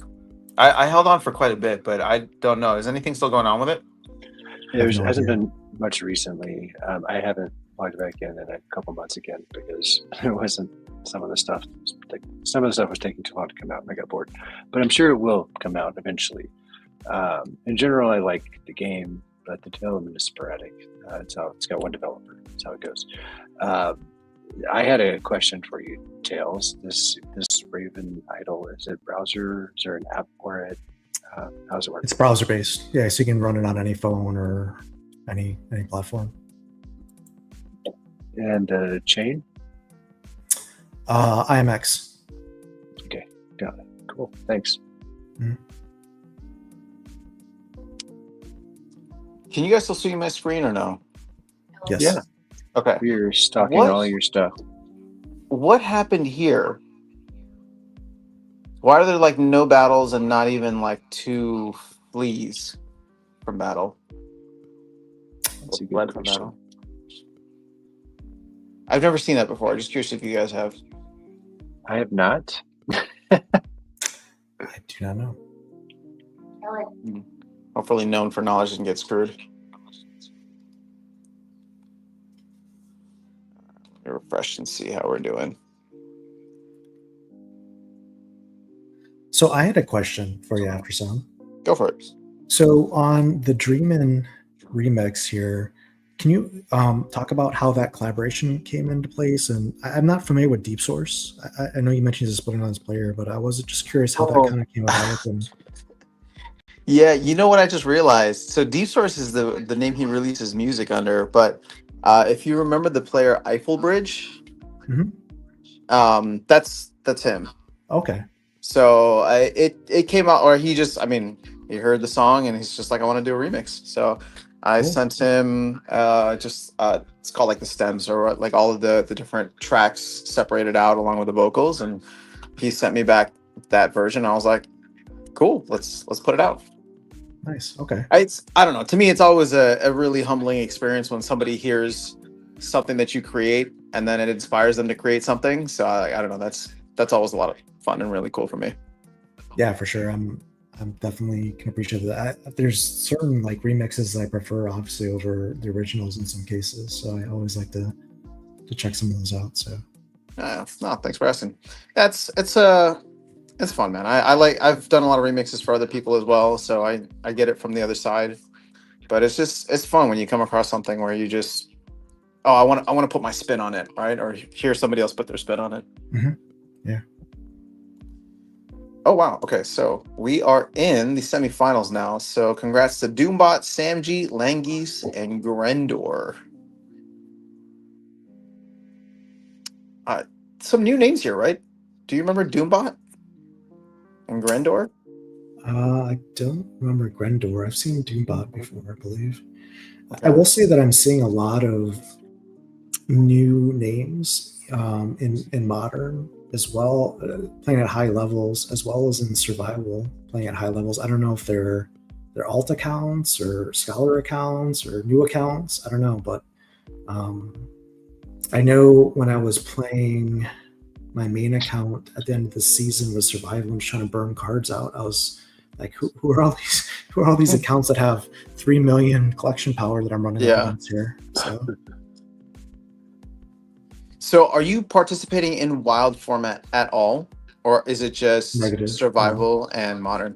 I held on for quite a bit, but I don't know. Is anything still going on with it? There no hasn't idea. been much recently. I haven't logged back in a couple months again because it wasn't some of the stuff. Some of the stuff was taking too long to come out, and I got bored. But I'm sure it will come out eventually. In general, I like the game, but the development is sporadic. It's got one developer. That's how it goes. I had a question for you, Tails. This Raven Idol, is it browser? Is there an app for it? How does it work? It's browser based. Yeah, so you can run it on any phone or any platform. And chain? IMX. Okay, got it. Cool. Thanks. Can you guys still see my screen or no? Yes. Yeah. Okay. You're stocking What? all your stuff. What happened here? Why are there like no battles and not even like 2 fleas from battle? That's a good Blood from question. battle. I've never seen that before. Just curious if you guys have. I have not. I do not know. Hopefully known for knowledge doesn't get screwed. Let me refresh and see how we're doing. So I had a question for you after some. Go for it. So on the Dreamin' remix here, can you talk about how that collaboration came into place? And I'm not familiar with Deep Source. I know you mentioned he's a Split Honest player, but I was just curious how that kind of came about. And Yeah, you know what I just realized? So Deep Source is the name he releases music under, but if you remember the player Eiffel Bridge, that's him. Okay. So it came out, or he he heard the song and he's just like, I want to do a remix. So I Cool. sent him it's called like the stems or like all of the different tracks separated out along with the vocals, and he sent me back that version. I was like, cool, let's put it out. Nice. Okay. I don't know. To me, it's always a really humbling experience when somebody hears something that you create and then it inspires them to create something. So I don't know. That's always a lot of fun and really cool for me. Yeah, for sure. I'm definitely can appreciate that. There's certain like remixes I prefer, obviously, over the originals in some cases. So I always like to check some of those out. So. No, thanks for asking. It's fun, man. I've done a lot of remixes for other people as well, so I get it from the other side. But it's fun when you come across something where you just, I want to put my spin on it, right? Or hear somebody else put their spin on it. Yeah. Oh wow. Okay, so we are in the semifinals now. So congrats to Doombot, Samji, Langis, and Grendor. Some new names here, right? Do you remember Doombot and Grendor? I don't remember Grendor. I've seen Doombot before, I believe. Okay. I will say that I'm seeing a lot of new names in Modern as well, playing at high levels, as well as in Survival, playing at high levels. I don't know if they're alt accounts or Scholar accounts or new accounts. I don't know, but I know when I was playing my main account at the end of the season with Survival and trying to burn cards out, I was like, who are all these accounts that have 3 million collection power that I'm running up against here? So are you participating in wild format at all, or is it just Negative. Survival and Modern?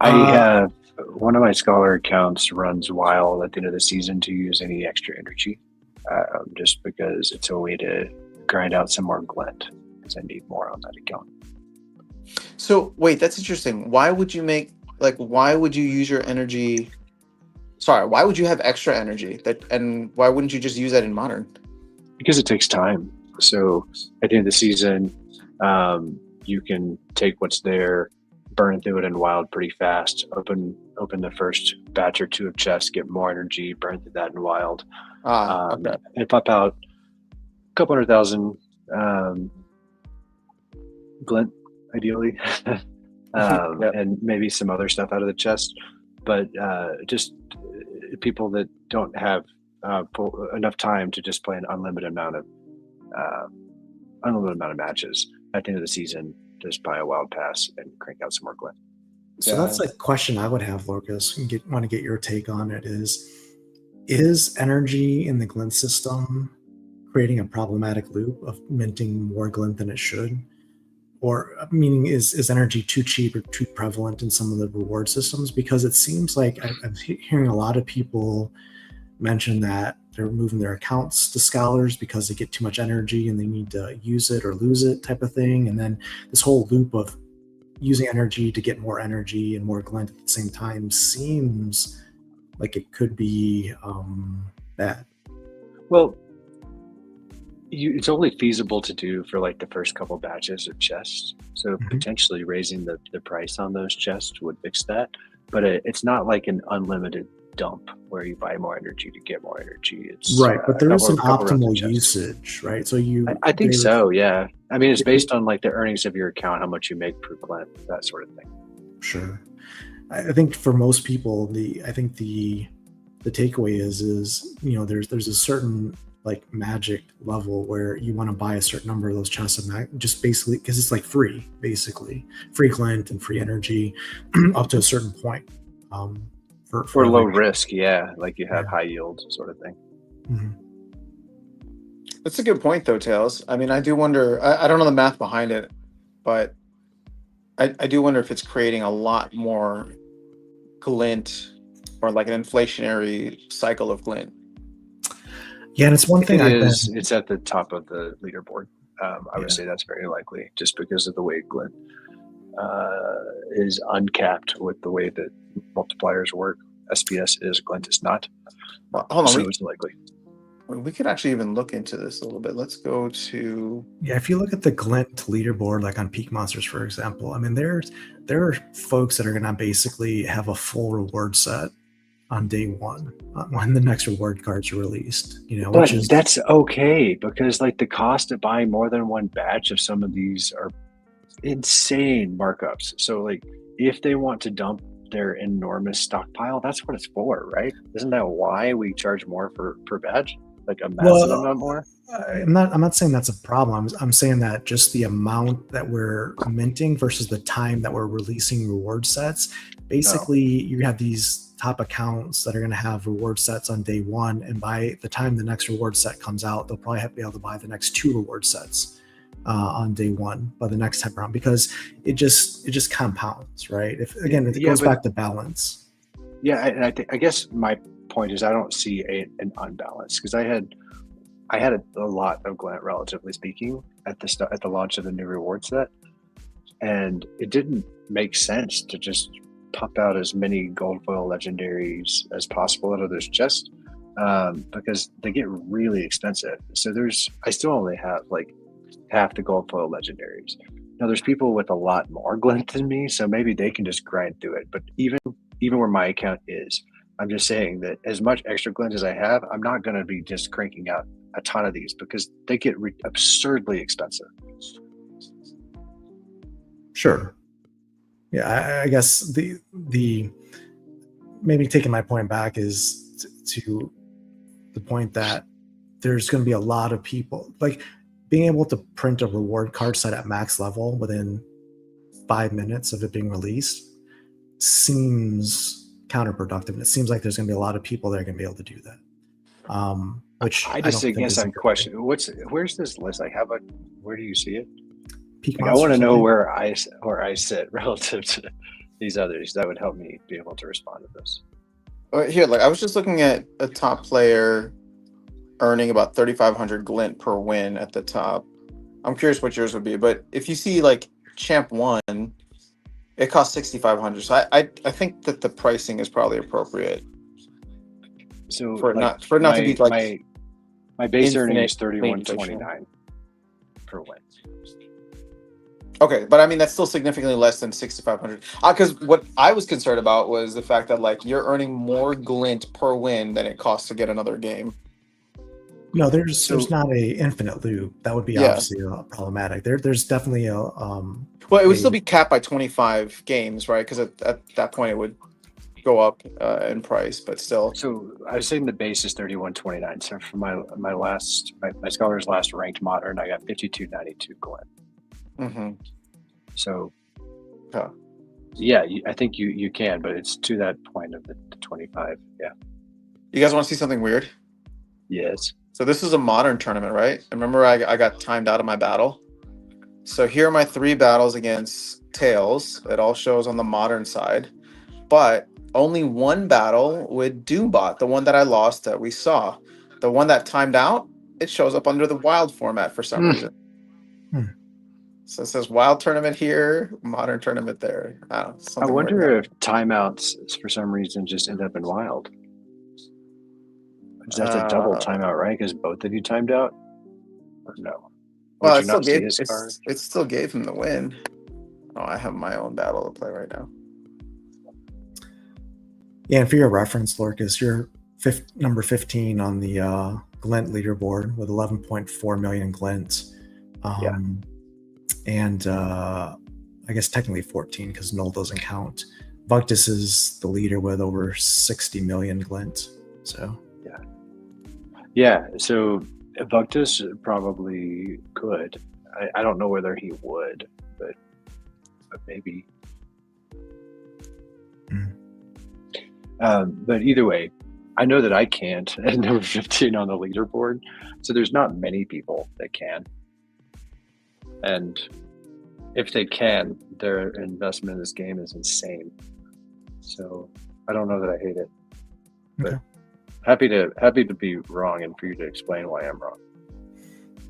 I have one of my Scholar accounts runs wild at the end of the season to use any extra energy, just because it's a way to grind out some more glint, because I need more on that account. So wait, that's interesting. Why would you use your energy? Sorry, why would you have extra energy and why wouldn't you just use that in Modern? Because it takes time. So at the end of the season, you can take what's there, burn through it in wild pretty fast, open the first batch or two of chests, get more energy, burn through that in wild. Okay. And pop out a couple 100,000 glint, ideally, Yep. and maybe some other stuff out of the chest. But just people that don't have enough time to just play an unlimited amount of matches at the end of the season, just buy a wild pass and crank out some more glint. So that's a question I would have, Lucas, and want to get your take on it. Is energy in the glint system creating a problematic loop of minting more glint than it should? Or meaning is energy too cheap or too prevalent in some of the reward systems? Because it seems like I'm hearing a lot of people mention that they're moving their accounts to scholars because they get too much energy and they need to use it or lose it type of thing. And then this whole loop of using energy to get more energy and more glint at the same time seems like it could be bad. Well, it's only feasible to do for like the first couple batches of chests. So potentially raising the price on those chests would fix that. But it's not like an unlimited dump where you buy more energy to get more energy. It's right, but there is an optimal usage, right? So I think so, yeah. I mean, it's based on like the earnings of your account, how much you make per glint, that sort of thing. Sure. I think for most people, the takeaway is there's a certain like magic level where you want to buy a certain number of those chests of just basically because it's like free glint and free energy up to a certain point. For low risk, yeah, like you have high yield sort of thing. Mm-hmm. That's a good point, though, Tails. I mean, I do wonder. I don't know the math behind it, but I do wonder if it's creating a lot more glint or like an inflationary cycle of glint. Yeah, and it's one thing. It's at the top of the leaderboard. I would say that's very likely, just because of the way glint is uncapped with the way that multipliers work. SPS is, glint is not. Well, hold on, so it's likely. We could actually even look into this a little bit. Let's go to if you look at the glint leaderboard, like on Peak Monsters, for example. I mean, there are folks that are going to basically have a full reward set on day one when the next reward cards are released. But that's okay, because like the cost of buying more than one batch of some of these are insane markups. So like if they want to dump their enormous stockpile, that's what it's for, right? Isn't that why we charge more per batch? Like a massive amount more? I'm not saying that's a problem. I'm saying that just the amount that we're minting versus the time that we're releasing reward sets. Basically, you have these top accounts that are going to have reward sets on day one, and by the time the next reward set comes out, they'll probably have to be able to buy the next 2 reward sets on day one by the next time around, because it just compounds, right? It goes back to balance. Yeah, and I guess my point is I don't see an unbalance, because I had a lot of glint, relatively speaking, at the launch of the new reward set, and it didn't make sense to just pump out as many gold foil legendaries as possible out of those chests, because they get really expensive. So I still only have like half the gold foil legendaries. Now there's people with a lot more glint than me, so maybe they can just grind through it. But even where my account is, I'm just saying that as much extra glint as I have, I'm not going to be just cranking out a ton of these, because they get absurdly expensive. Sure. Yeah, I guess the maybe taking my point back is to the point that there's going to be a lot of people, like being able to print a reward card set at max level within 5 minutes of it being released seems counterproductive. And it seems like there's going to be a lot of people that are going to be able to do that. Which I just guess I'm questioning. Where's this list? Where do you see it? I want to know where I sit relative to these others. That would help me be able to respond to this. Here, like I was just looking at a top player earning about 3,500 glint per win at the top. I'm curious what yours would be, but if you see like Champ 1, it costs 6,500. So I think that the pricing is probably appropriate. So for it not to be like my base earning is 3,129 per win. Okay, but I mean that's still significantly less than 6,500. Because what I was concerned about was the fact that like you're earning more glint per win than it costs to get another game. No, there's not a infinite loop. That would be obviously problematic. There's definitely a well, it would still be capped by 25 games, right? Because at that point it would go up in price, but still. So I was saying the base is 3,129. So for my scholar's last ranked modern, I got 5,292 glint. Mm-hmm. So, Okay. yeah, I think you can, but it's to that point of the 25. Yeah. You guys want to see something weird? Yes. So this is a modern tournament, right? Remember, I got timed out of my battle. So here are my 3 battles against Tails. It all shows on the modern side, but only one battle with Doombot, the one that I lost that we saw. The one that timed out, it shows up under the wild format for some reason. So it says wild tournament here, modern tournament there. I don't know, I something weird wonder happened. if timeouts for some reason just end up in wild. That's a double timeout, right? Because both of you timed out? Or no? Or Well, did it you still not see gave his card? it still gave him the win. Oh, I have my own battle to play right now. Yeah, and for your reference, Lorcas, you're number 15 on the Glint leaderboard with 11.4 million Glints. And I guess technically 14 because Null doesn't count. Vuctus is the leader with over 60 million Glint. So yeah. So Vuctus probably could. I don't know whether he would, but maybe. But either way, I know that I can't at number 15 on the leaderboard. So there's not many people that can. And if they can, their investment in this game is insane. So I don't know that I hate it. But happy to be wrong and for you to explain why I'm wrong.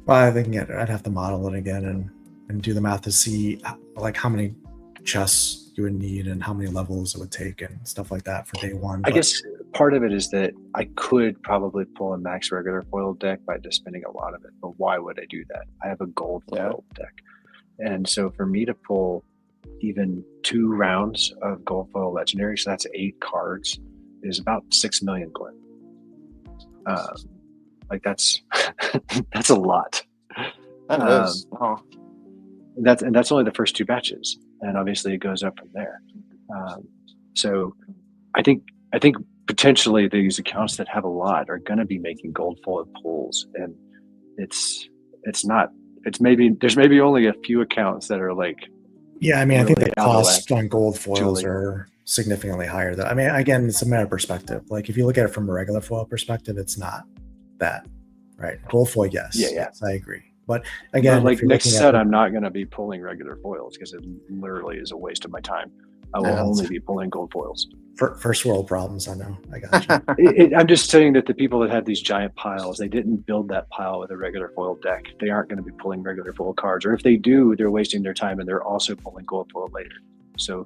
Well, I think I'd have to model it again and do the math to see like how many chests you would need and how many levels it would take and stuff like that for day one. I guess part of it is that I could probably pull a max regular foil deck by just spending a lot of it, but why would I do that? I have a gold foil deck. And so for me to pull even 2 rounds of gold foil legendary, so that's 8 cards, is about 6 million glint. Like that's that's a lot. That is. Oh. That's only the first 2 batches, and obviously it goes up from there. So I think potentially these accounts that have a lot are going to be making gold foil pulls, and it's not. It's there's maybe only a few accounts that are like. Yeah, I mean, really I think the cost on gold foils are significantly higher. Though, I mean, again, it's a matter of perspective. Like if you look at it from a regular foil perspective, it's not that, right? Gold foil, yes, yes, I agree. But again, like next set, I'm not going to be pulling regular foils because it literally is a waste of my time. I will only be pulling gold foils. First world problems, I know. I got you. I'm just saying that the people that have these giant piles, they didn't build that pile with a regular foil deck. They aren't going to be pulling regular foil cards, or if they do, they're wasting their time and they're also pulling gold foil later. So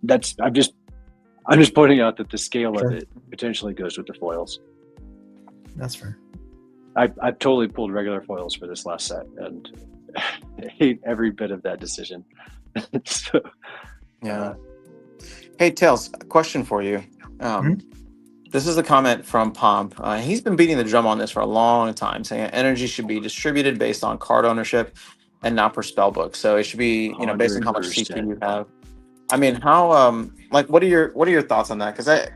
I'm just pointing out that the scale of it potentially goes with the foils. That's fair. I've totally pulled regular foils for this last set, and I hate every bit of that decision. So, yeah. Hey, Tails, a question for you. This is a comment from Pomp. He's been beating the drum on this for a long time, saying energy should be distributed based on card ownership and not per spell book. So it should be, based on how much CP you have. I mean, how what are your thoughts on that? Because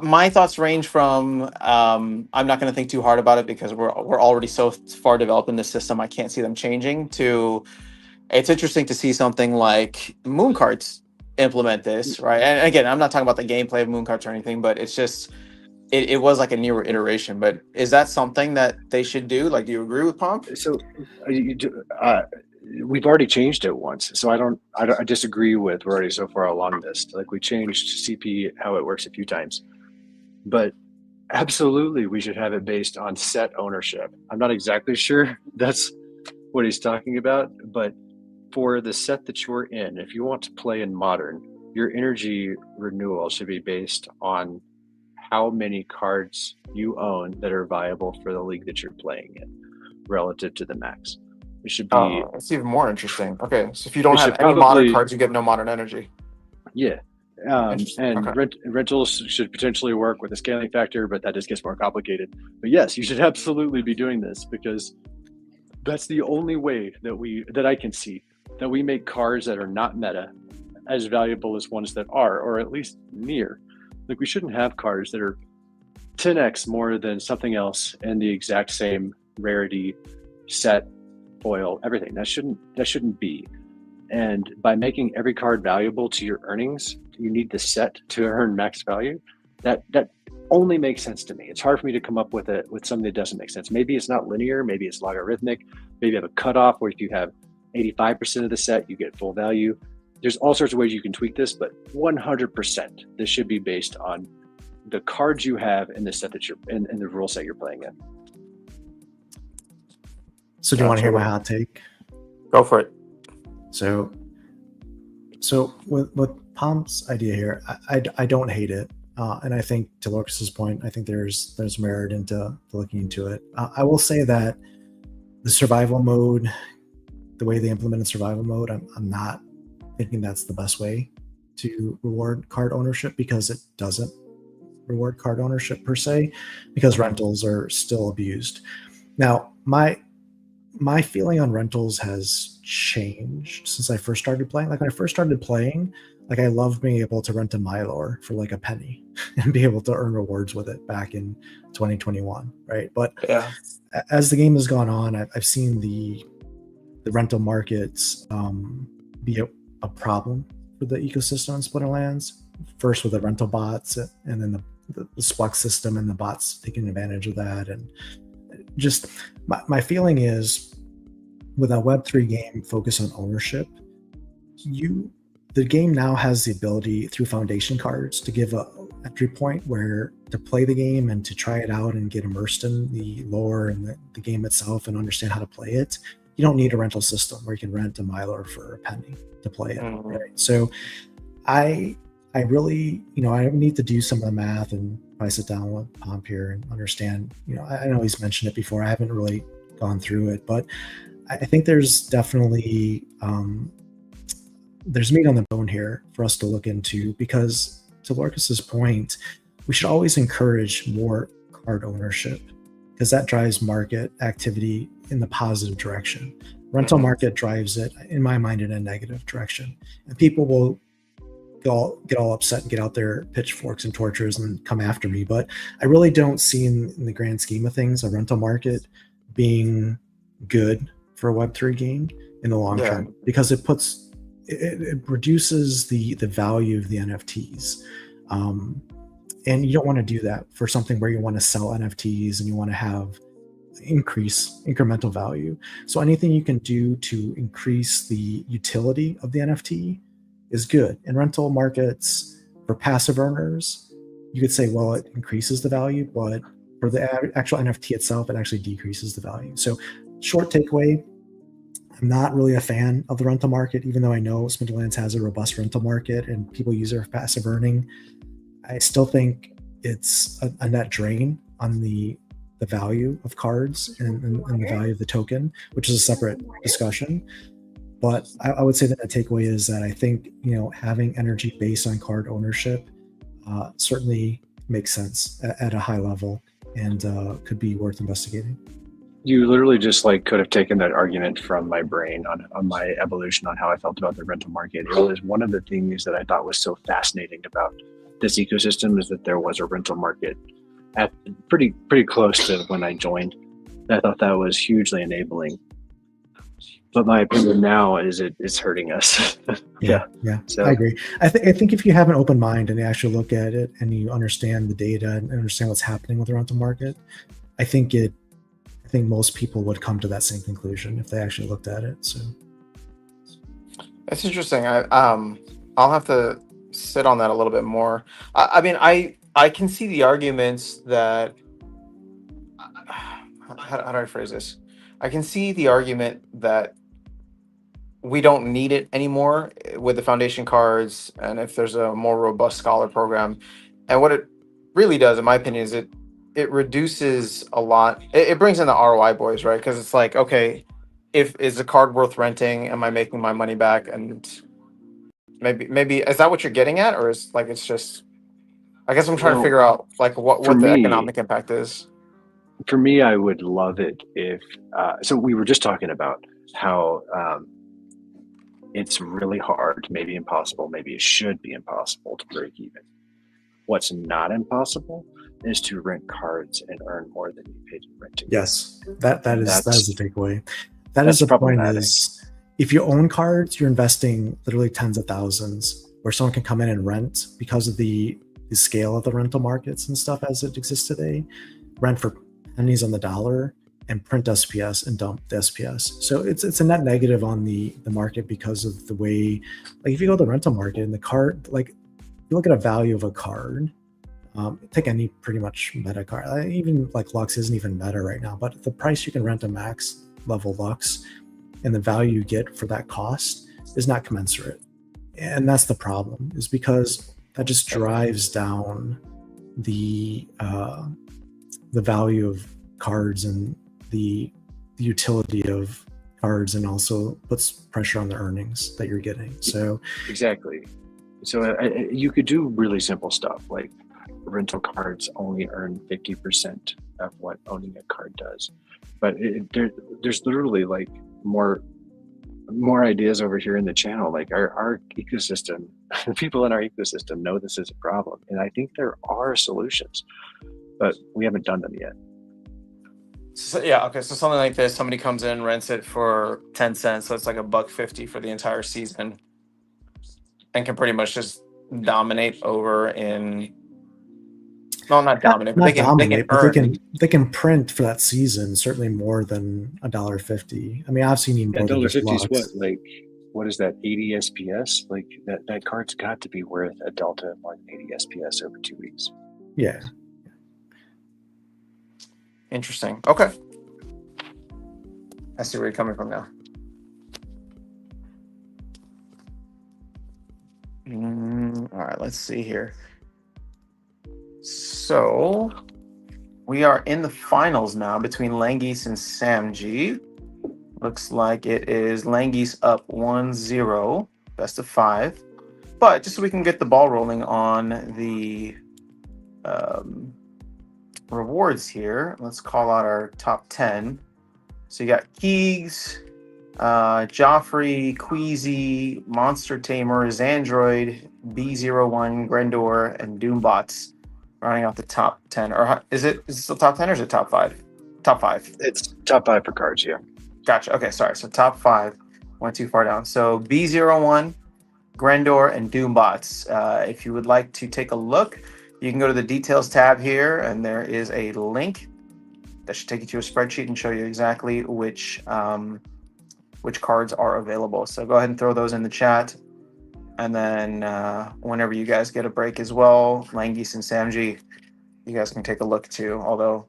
my thoughts range from I'm not going to think too hard about it because we're already so far developed in this system. I can't see them changing. To it's interesting to see something like moon cards implement this, right? And again, I'm not talking about the gameplay of moon cards or anything, but it's just it was like a newer iteration. But is that something that they should do? Like, do you agree with Pomp? So we've already changed it once, so I disagree with. We're already so far along this. Like we changed CP how it works a few times, but absolutely we should have it based on set ownership. I'm not exactly sure that's what he's talking about, but for the set that you're in, if you want to play in modern, your energy renewal should be based on how many cards you own that are viable for the league that you're playing in relative to the max. It should be. It's even more interesting. Okay, so if you don't have any modern cards, you get no modern energy. Yeah. Rentals should potentially work with a scaling factor, but that just gets more complicated. But yes, you should absolutely be doing this because that's the only way that I can see that we make cards that are not meta as valuable as ones that are, or at least near. Like we shouldn't have cards that are 10x more than something else in the exact same rarity set foil, everything. That shouldn't be. And by making every card valuable to your earnings, you need the set to earn max value. That only makes sense to me. It's hard for me to come up with something that doesn't make sense. Maybe it's not linear, maybe it's logarithmic, maybe you have a cutoff where if you have 85% of the set, you get full value. There's all sorts of ways you can tweak this, but 100%, this should be based on the cards you have in the set that you're in the rule set you're playing in. So do you want to hear my hot take? Go for it. So with Pom's idea here, I don't hate it. And I think to Lucas's point, I think there's merit into looking into it. I will say that the survival mode, the way they implemented survival mode, I'm not thinking that's the best way to reward card ownership, because it doesn't reward card ownership per se, because rentals are still abused. Now, my feeling on rentals has changed since I first started playing. Like when I first started playing, like I loved being able to rent a Mylor for like a penny and be able to earn rewards with it back in 2021, right? But Yeah. as the game has gone on, I've seen the rental markets be a problem for the ecosystem on Splinterlands. First with the rental bots, and then the Splux system and the bots taking advantage of that. And just my feeling is, with a Web3 game focused on ownership, the game now has the ability through foundation cards to give a entry point where to play the game and to try it out and get immersed in the lore and the game itself and understand how to play it. You don't need a rental system where you can rent a Mylor for a penny to play it. Right? So I really, I need to do some of the math and probably sit down with Pomp here and understand, I know he's mentioned it before. I haven't really gone through it, but I think there's definitely, there's meat on the bone here for us to look into, because to Lorcas's point, we should always encourage more card ownership, because that drives market activity in the positive direction. Rental market drives it, in my mind, in a negative direction. And people will get all upset and get out their pitchforks and torches and come after me. But I really don't see in the grand scheme of things a rental market being good for a Web3 game in the long term, because it reduces the value of the NFTs. And you don't want to do that for something where you want to sell NFTs and you want to have incremental value. So anything you can do to increase the utility of the NFT is good. In rental markets, for passive earners, you could say, well, it increases the value, but for the actual NFT itself, it actually decreases the value. So short takeaway, I'm not really a fan of the rental market, even though I know Splinterlands has a robust rental market and people use it for passive earning. I still think it's a net drain on the value of cards and the value of the token, which is a separate discussion. But I would say that the takeaway is that I think, having energy based on card ownership certainly makes sense at a high level and could be worth investigating. You literally just could have taken that argument from my brain on my evolution on how I felt about the rental market. It was one of the things that I thought was so fascinating about this ecosystem, is that there was a rental market at pretty close to when I joined. I thought that was hugely enabling. But my opinion now is it's hurting us. Yeah. So I agree. I think if you have an open mind and you actually look at it and you understand the data and understand what's happening with the rental market, I think most people would come to that same conclusion if they actually looked at it. So that's interesting. I'll have to sit on that a little bit more. I mean, I can see the arguments that. How do I phrase this? I can see the argument that we don't need it anymore with the foundation cards, and if there's a more robust scholar program. And what it really does, in my opinion, is it reduces a lot. It brings in the ROI boys, right? Because it's like, okay, is the card worth renting? Am I making my money back? And maybe is that what you're getting at, or is it's just? I guess I'm trying to figure out what the economic impact is. For me, I would love it if. So we were just talking about how it's really hard, maybe impossible, maybe it should be impossible to break even. What's not impossible is to rent cards and earn more than you paid in renting. Yes, that is the takeaway. That is That's the point problematic. is if you own cards, you're investing literally tens of thousands where someone can come in and rent because of the scale of the rental markets and stuff as it exists today, rent for pennies on the dollar and print SPS and dump the SPS. So it's a net negative on the market because of the way, like if you go to the rental market and the card, like you look at a value of a card, take any pretty much meta card, even like Lux isn't even meta right now, but the price you can rent a max level Lux and the value you get for that cost is not commensurate. And that's the problem, is because that just drives down the value of cards and the utility of cards, and also puts pressure on the earnings that you're getting. So Exactly. So you could do really simple stuff like rental cards only earn 50% of what owning a card does. But there's literally like more ideas over here in the channel. Like our ecosystem, the people in our ecosystem know this is a problem. And I think there are solutions, but we haven't done them yet. So, yeah, okay. So something like this, somebody comes in, rents it for 10 cents, so it's like $1.50 for the entire season, and can pretty much just dominate over in. No, not dominate, but not they can dominate, but earn. they can print for that season certainly more than $1.50. I mean, I've seen even more than just $1.50 is Lux. what is that, 80 SPS? Like that card's got to be worth a delta of more than 80 SPS over 2 weeks. Yeah. Interesting. Okay. I see where you're coming from now. All right, let's see here. So we are in the finals now between Langeese and Sam G. Looks like it is Langeese up 1-0, best of 5. But just so we can get the ball rolling on the rewards here, let's call out our top 10. So you got Keegs, Joffrey, Queasy, Monster Tamer, Xandroid, B01, Grendor, and Doombots rounding out the top 10. Or is it still top 10 or is it top 5? Top 5. It's top 5 for cards, yeah. Gotcha. Okay, sorry. So top 5 went too far down. So B01, Grendor, and Doombots. If you would like to take a look, you can go to the details tab here, and there is a link that should take you to a spreadsheet and show you exactly which cards are available. So go ahead and throw those in the chat. And then whenever you guys get a break as well, Langeese and Samji, you guys can take a look too. Although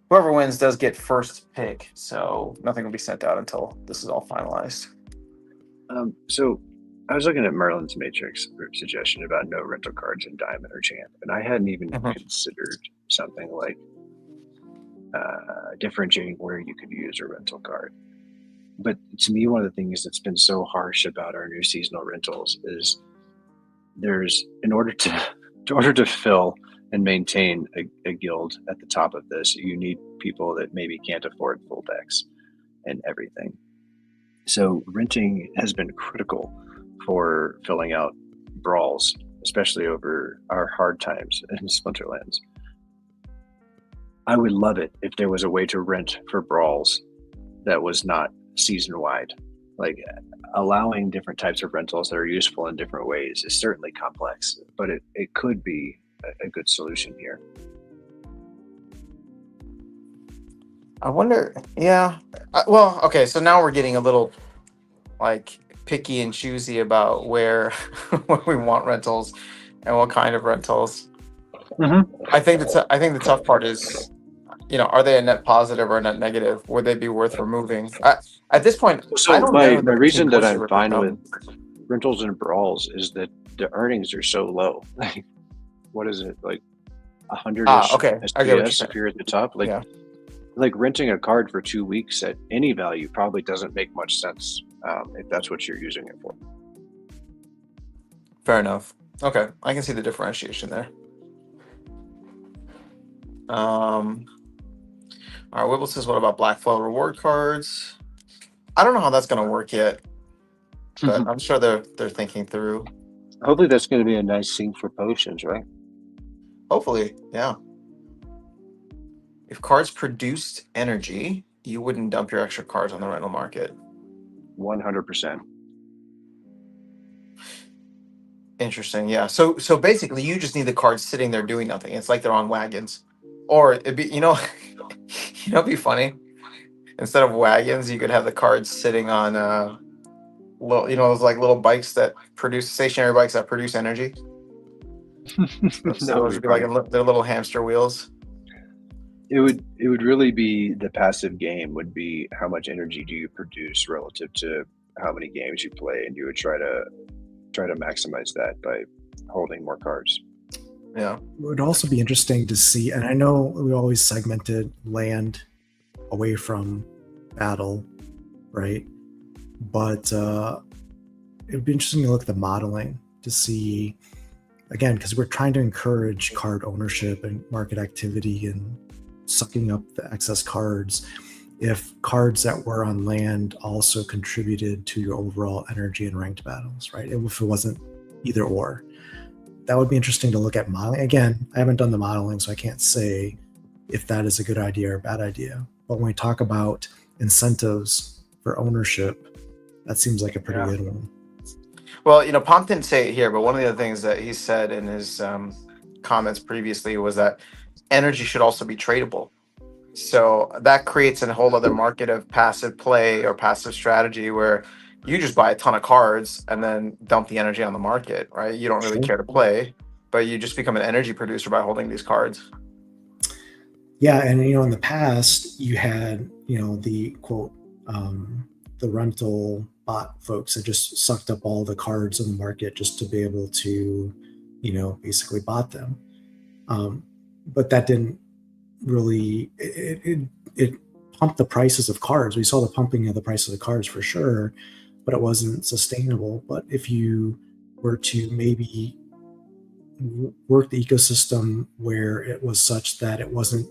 whoever wins does get first pick, so nothing will be sent out until this is all finalized. So I was looking at Merlin's Matrix suggestion about no rental cards in Diamond or Champ, and I hadn't even considered something like differentiating where you could use a rental card. But to me, one of the things that's been so harsh about our new seasonal rentals is in order to fill and maintain a guild at the top of this, you need people that maybe can't afford full decks and everything. So renting has been critical for filling out brawls, especially over our hard times in Splinterlands. I would love it if there was a way to rent for brawls that was not season-wide. Like allowing different types of rentals that are useful in different ways is certainly complex, but it could be a good solution here. I wonder, yeah. Well, okay, so now we're getting a little like picky and choosy about where we want rentals and what kind of rentals. I think the tough part is, are they a net positive or a net negative? Would they be worth removing? At this point, so I don't my know reason that I'm fine with rentals and brawls is that the earnings are so low. Like, what is it, like 100 okay. SPS if you're at the top? Like renting a card for 2 weeks at any value probably doesn't make much sense if that's what you're using it for. Fair enough. Okay, I can see the differentiation there. All right, Wibble says, what about Black Flow reward cards? I don't know how that's going to work yet, but I'm sure they're thinking through. Hopefully that's going to be a nice sync for potions, right? Hopefully, yeah. If cards produced energy, you wouldn't dump your extra cards on the rental market. 100%. Interesting. Yeah. So basically, you just need the cards sitting there doing nothing. It's like they're on wagons, or it'd be it'd be funny. Instead of wagons, you could have the cards sitting on little, those like little bikes that produce stationary bikes that produce energy. So That those would would be be like funny. their little hamster wheels. It would really be the passive game would be how much energy do you produce relative to how many games you play, and you would try to maximize that by holding more cards. Yeah. It would also be interesting to see, and I know we always segmented land away from battle, right? But it would be interesting to look at the modeling to see, again, because we're trying to encourage card ownership and market activity and sucking up the excess cards. If cards that were on land also contributed to your overall energy and ranked battles, right? If it wasn't either or. That would be interesting to look at modeling. Again, I haven't done the modeling, so I can't say if that is a good idea or a bad idea. But when we talk about incentives for ownership, that seems like a pretty good one. Well, Pomp didn't say it here, but one of the other things that he said in his comments previously was that energy should also be tradable. So that creates a whole other market of passive play or passive strategy where you just buy a ton of cards and then dump the energy on the market, right? You don't really care to play, but you just become an energy producer by holding these cards. Yeah, and in the past you had the quote the rental bot folks that just sucked up all the cards in the market just to be able to basically bot them, but that didn't really it pumped the prices of cards. We saw the pumping of the price of the cards for sure, but it wasn't sustainable. But if you were to maybe work the ecosystem where it was such that it wasn't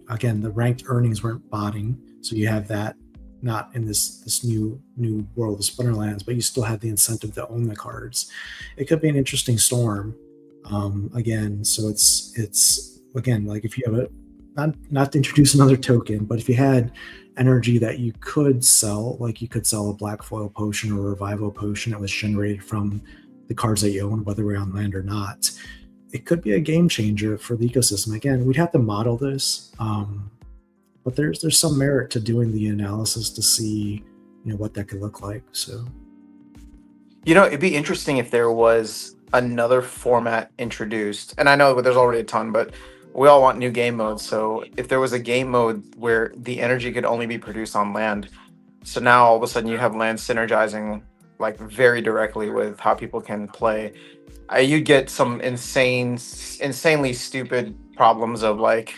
again, the ranked earnings weren't botting, so you have that not in this new world of Splinterlands, but you still had the incentive to own the cards. It could be an interesting storm. Again, so it's again, like if you have a not to introduce another token, but if you had energy that you could sell, like you could sell a black foil potion or a revival potion that was generated from the cards that you own, whether we're on land or not, it could be a game changer for the ecosystem. Again, we'd have to model this, but there's some merit to doing the analysis to see what that could look like. So it'd be interesting if there was another format introduced, and I know there's already a ton, but we all want new game modes. So if there was a game mode where the energy could only be produced on land, so now all of a sudden you have land synergizing like very directly with how people can play, you'd get some insanely stupid problems of like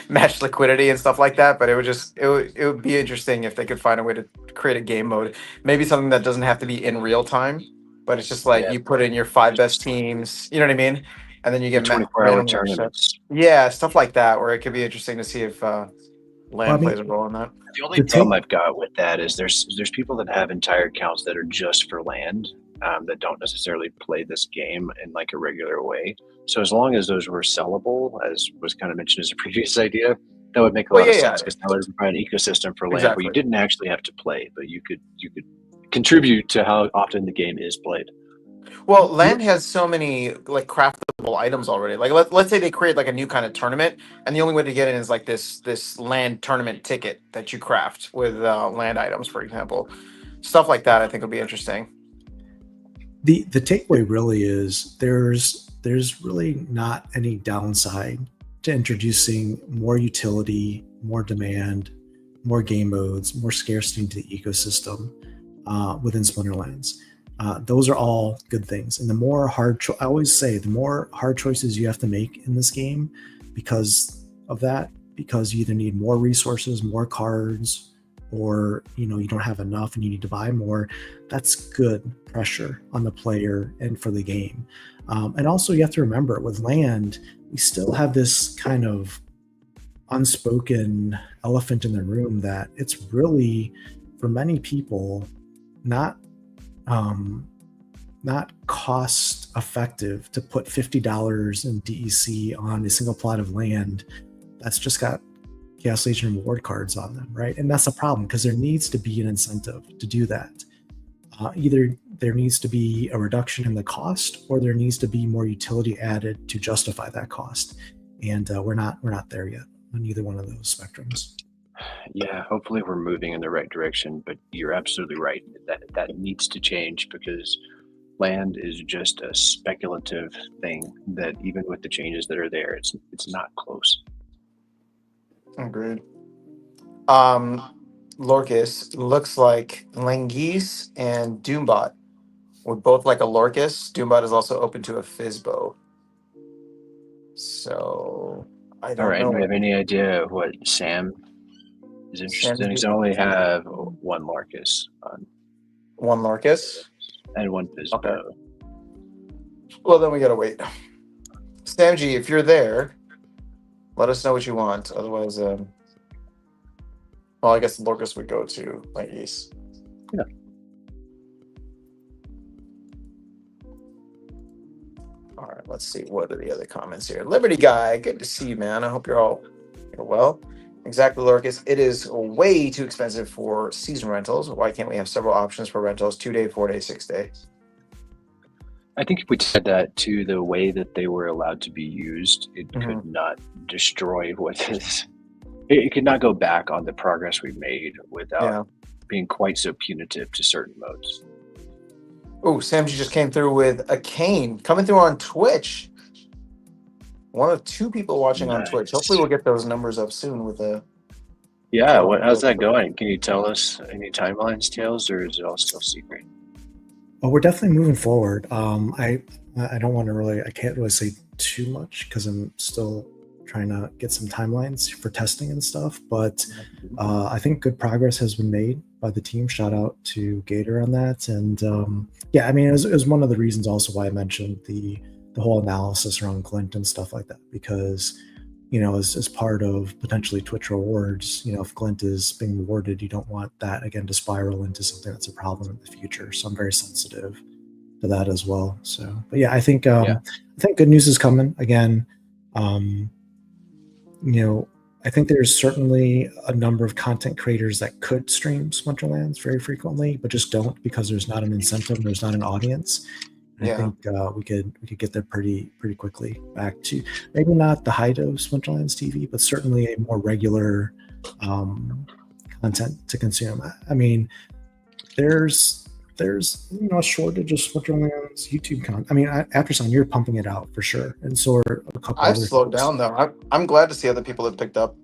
match liquidity and stuff like that. But it would be interesting if they could find a way to create a game mode, maybe something that doesn't have to be in real time, but it's just like you put in your 5 best teams, you know what I mean? And then you get 24-hour tournaments. Yeah, stuff like that, where it could be interesting to see if land plays a role in that. The only problem I've got with that is there's people that have entire accounts that are just for land, that don't necessarily play this game in like a regular way. So as long as those were sellable, as was kind of mentioned as a previous idea, that would make a lot of sense, because that would provide an ecosystem for land where you didn't actually have to play, but you could contribute to how often the game is played. Well, land has so many like craftable items already. Like let's say they create like a new kind of tournament, and the only way to get in is like this land tournament ticket that you craft with land items, for example. Stuff like that I think would be interesting. The takeaway really is there's really not any downside to introducing more utility, more demand, more game modes, more scarcity into the ecosystem within Splinterlands. Those are all good things. And the more I always say, the more hard choices you have to make in this game because of that, because you either need more resources, more cards, or you don't have enough and you need to buy more, that's good pressure on the player and for the game. And also you have to remember, with land, we still have this kind of unspoken elephant in the room that it's really, for many people, not cost effective to put $50 in DEC on a single plot of land that's just got Chaos Legion reward cards on them, right? And that's a problem because there needs to be an incentive to do that. Either there needs to be a reduction in the cost, or there needs to be more utility added to justify that cost. And we're not there yet on either one of those spectrums. Yeah, hopefully we're moving in the right direction, but you're absolutely right. That needs to change because land is just a speculative thing that even with the changes that are there, it's not close. Agreed. Lorcus looks like Languise and Doombot would both like a Lorcus. Doombot is also open to a Fizzbo. So I All don't right, know. do we have any idea what Sam is interested in? Because I only have one Marcus on One Lorcus? and one Fizzbo. Okay. Well, then we gotta wait. Samji, if you're there, let us know what you want. Otherwise, well, I guess the Lorcus would go to Languise. Yeah. All right, let's see. What are the other comments here? Liberty Guy, good to see you, man. I hope you're well. Exactly, Lorcus. It is way too expensive for season rentals. Why can't we have several options for rentals? 2-day, 4-day, 6-day. I think if we tied that to the way that they were allowed to be used, it could not destroy what is. It could not go back on the progress we've made without being quite so punitive to certain modes. Oh, Samji just came through with a cane coming through on Twitch. One of two people watching on Twitch. Hopefully, we'll get those numbers up soon with a. Yeah, how's that going? Can you tell us any timelines, Tails, or is it all still secret? Well, we're definitely moving forward. I don't want to really, I can't really say too much because I'm still trying to get some timelines for testing and stuff. But I think good progress has been made by the team. Shout out to Gator on that. And yeah, I mean, it was one of the reasons also why I mentioned the whole analysis around Glint and stuff like that, because as part of potentially Twitch rewards, if Glint is being rewarded, you don't want that again to spiral into something that's a problem in the future. So I'm very sensitive to that as well. So, but yeah, I think good news is coming again. I think there's certainly a number of content creators that could stream Splinterlands very frequently, but just don't because there's not an incentive, there's not an audience. I think we could get there pretty quickly back to maybe not the height of Splinterlands TV, but certainly a more regular content to consume. I mean, there's a shortage of Splinterlands YouTube content. I mean, Aftersun, you're pumping it out for sure, and so are a couple. I've slowed down though. I'm glad to see other people have picked up.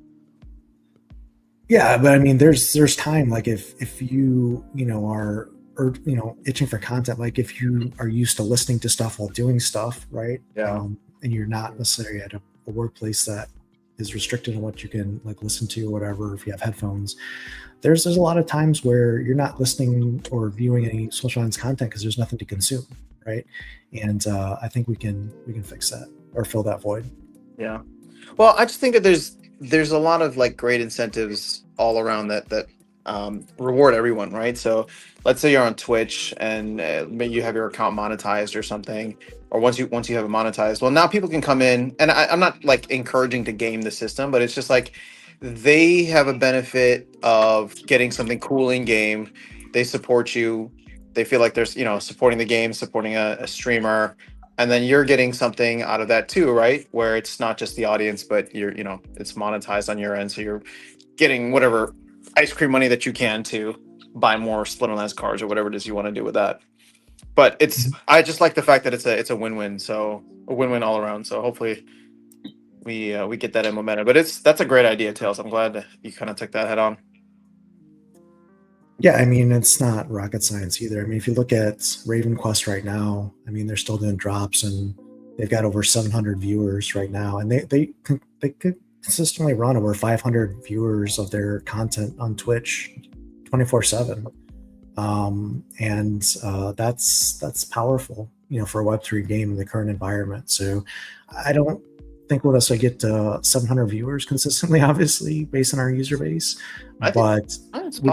Yeah, but I mean, there's time. Like if you are. Or itching for content, like if you are used to listening to stuff while doing stuff, right? And you're not necessarily at a workplace that is restricted on what you can like listen to or whatever. If you have headphones, there's a lot of times where you're not listening or viewing any social lines content because there's nothing to consume, right? And I think we can fix that or fill that void. Yeah. Well, I just think that there's a lot of like great incentives all around that reward everyone, right? So let's say you're on Twitch and maybe you have your account monetized or something, or once you have it monetized, well, now people can come in, and I'm not like encouraging to game the system, but it's just like they have a benefit of getting something cool in game. They support you. They feel like there's supporting the game, supporting a streamer, and then you're getting something out of that too, right? Where it's not just the audience, but you're it's monetized on your end, so you're getting whatever ice cream money that you can to buy more Splinterlands cards or whatever it is you want to do with that. But I just like the fact that it's a win-win, so a win-win all around. So hopefully we get that implemented. But that's a great idea, Tails. I'm glad that you kind of took that head on. Yeah, I mean, it's not rocket science either. I mean, if you look at Raven Quest right now, I mean, they're still doing drops and they've got over 700 viewers right now, and they could consistently run over 500 viewers of their content on Twitch 24/7. And that's powerful, for a Web3 game in the current environment. So I don't think we'll necessarily get to 700 viewers consistently, obviously, based on our user base, but we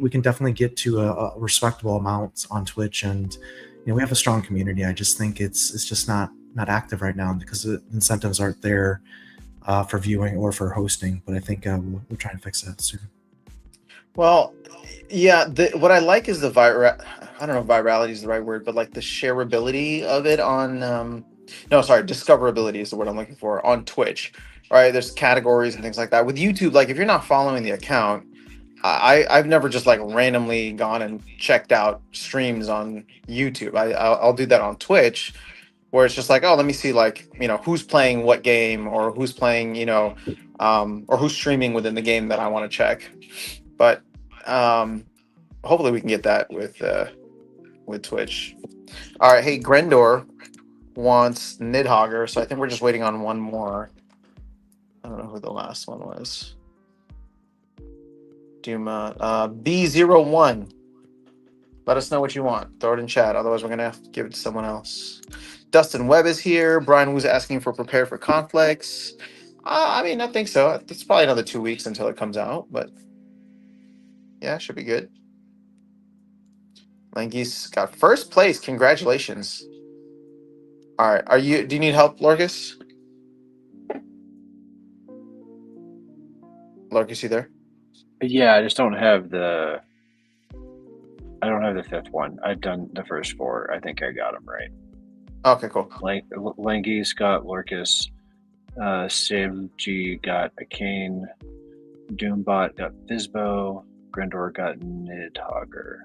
can definitely get to a respectable amount on Twitch, and we have a strong community. I just think it's just not active right now because the incentives aren't there for viewing or for hosting. But I think we'll try and fix that soon. Well, yeah. What I like is the I don't know if virality is the right word, but like the shareability of it on. No, sorry, discoverability is the word I'm looking for on Twitch. Right, there's categories and things like that. With YouTube, like if you're not following the account, I've never just like randomly gone and checked out streams on YouTube. I'll do that on Twitch, where it's just like, oh, let me see, like, who's playing what game, or who's playing, or who's streaming within the game that I want to check. But hopefully we can get that with Twitch. All right, hey, Grendor wants Nidhogger, so I think we're just waiting on one more. I don't know who the last one was. Duma B01. Let us know what you want. Throw it in chat. Otherwise, we're gonna have to give it to someone else. Dustin Webb is here. Brian Wu's asking for prepare for conflicts. I mean, I think so. It's probably another 2 weeks until it comes out, but yeah, should be good. Langi's got first place. Congratulations. All right. Do you need help, Lorcus? Lorcus, you there? Yeah, I just don't have the. I don't have the fifth one. I've done the first four. I think I got them right. Okay, cool. Langi's got Lorcus. Sim G got a Kane. Doombot got Fizbo. Grendor got Nidhogger.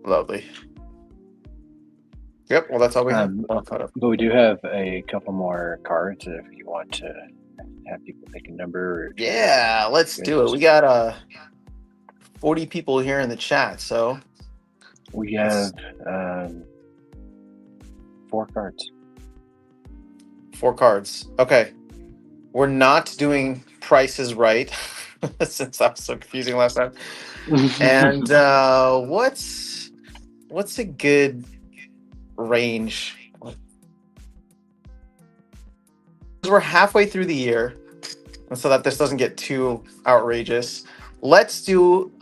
Lovely. Yep, well, that's all we have. But we do have a couple more cards if you want to have people pick a number. Yeah, let's do it. We got 40 people here in the chat, so we have 4 cards. 4 cards. Okay. We're not doing prices right since I was so confusing last time. And what's a good range? We're halfway through the year, and so that this doesn't get too outrageous, let's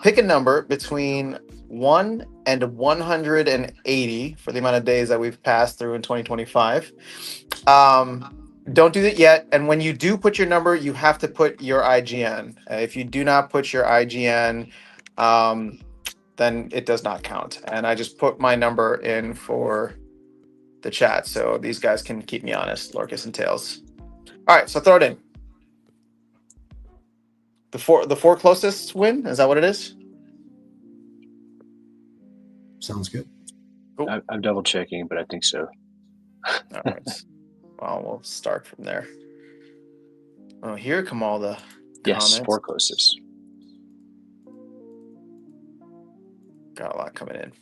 pick a number between 1 and 180 for the amount of days that we've passed through in 2025. Don't do that yet. And when you do put your number, you have to put your IGN. If you do not put your IGN, then it does not count. And I just put my number in for the chat, so these guys can keep me honest, Lorcus and Tails. All right, so throw it in. The four closest win? Is that what it is? Sounds good. Cool. I'm double checking, but I think so. All right. Well, we'll start from there. Oh, here come all the comments. 4 closest. Got a lot coming in.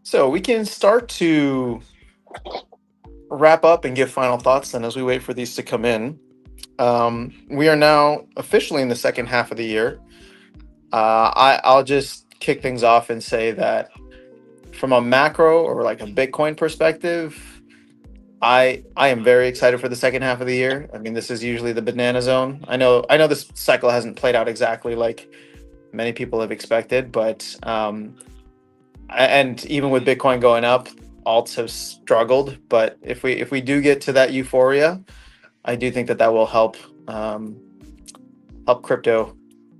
So we can start to wrap up and give final thoughts then as we wait for these to come in. We are now officially in the second half of the year. I'll just kick things off and say that from a macro or like a Bitcoin perspective, I am very excited for the second half of the year. I mean, this is usually the banana zone. I know this cycle hasn't played out exactly like many people have expected, but and even with Bitcoin going up, alts have struggled. But if we do get to that euphoria, I do think that will help crypto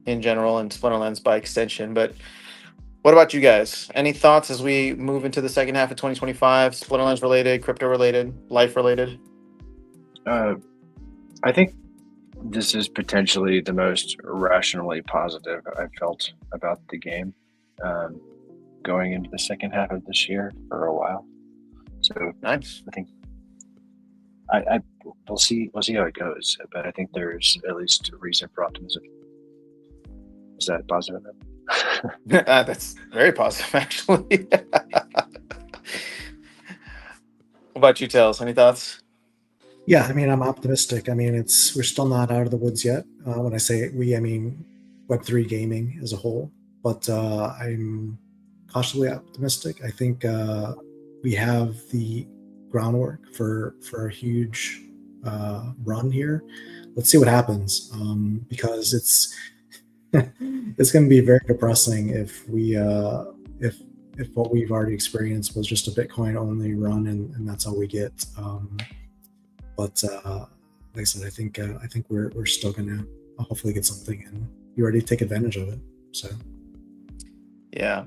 in general and Splinterlands by extension. But what about you guys? Any thoughts as we move into the second half of 2025? Splinterlands related, crypto related, life related? I think this is potentially the most rationally positive I've felt about the game going into the second half of this year for a while. So nice. I think we'll see how it goes, but I think there's at least a reason for optimism. Is that positive? That's very positive, actually. What about you, Tails? Any thoughts? Yeah, I mean, I'm optimistic. I mean, we're still not out of the woods yet. When I say we, I mean Web3 gaming as a whole. But I'm cautiously optimistic. I think we have the groundwork for a huge run here. Let's see what happens, because it's going to be very depressing if we if what we've already experienced was just a Bitcoin only run and that's all we get. But like I said, I think we're still going to hopefully get something, and you already take advantage of it. So Yeah.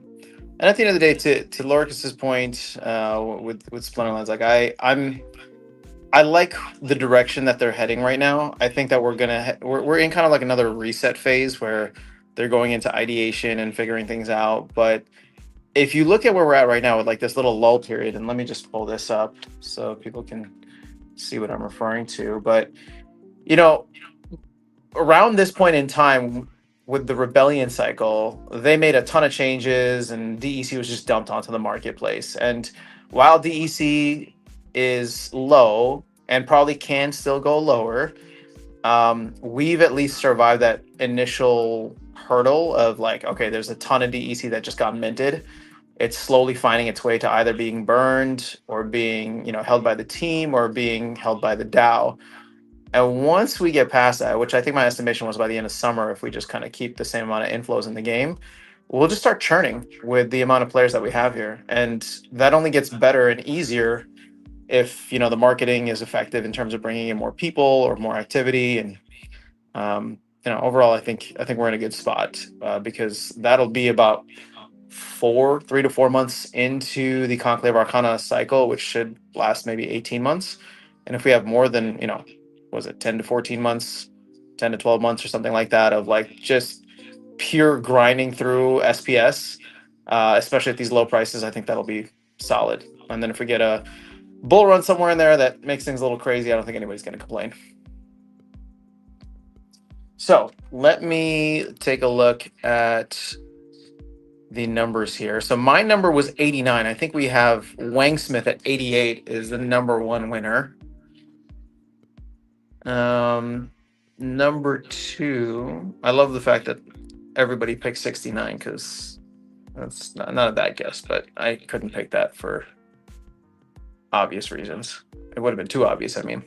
And at the end of the day, to Lorcas's point, with Splinterlands, like I like the direction that they're heading right now. I think that we're in kind of like another reset phase where they're going into ideation and figuring things out. But if you look at where we're at right now with like this little lull period, and let me just pull this up so people can see what I'm referring to. But you know, around this point in time with the rebellion cycle, they made a ton of changes and DEC was just dumped onto the marketplace. And while DEC is low and probably can still go lower, we've at least survived that initial hurdle of like, okay, there's a ton of DEC that just got minted. It's slowly finding its way to either being burned or being, held by the team or being held by the DAO. And once we get past that, which I think my estimation was by the end of summer, if we just kind of keep the same amount of inflows in the game, we'll just start churning with the amount of players that we have here. And that only gets better and easier if, the marketing is effective in terms of bringing in more people or more activity. And, overall, I think we're in a good spot because that'll be about 3 to 4 months into the Conclave Arcana cycle, which should last maybe 18 months. And if we have more than, was it 10 to 14 months, 10 to 12 months or something like that of like just pure grinding through SPS, especially at these low prices, I think that'll be solid. And then if we get a bull run somewhere in there that makes things a little crazy, I don't think anybody's going to complain. So let me take a look at the numbers here. So my number was 89. I think we have Wangsmith at 88 is the number one winner. Number two, I love the fact that everybody picked 69 because that's not a bad guess, but I couldn't pick that for obvious reasons. It would have been too obvious. I mean,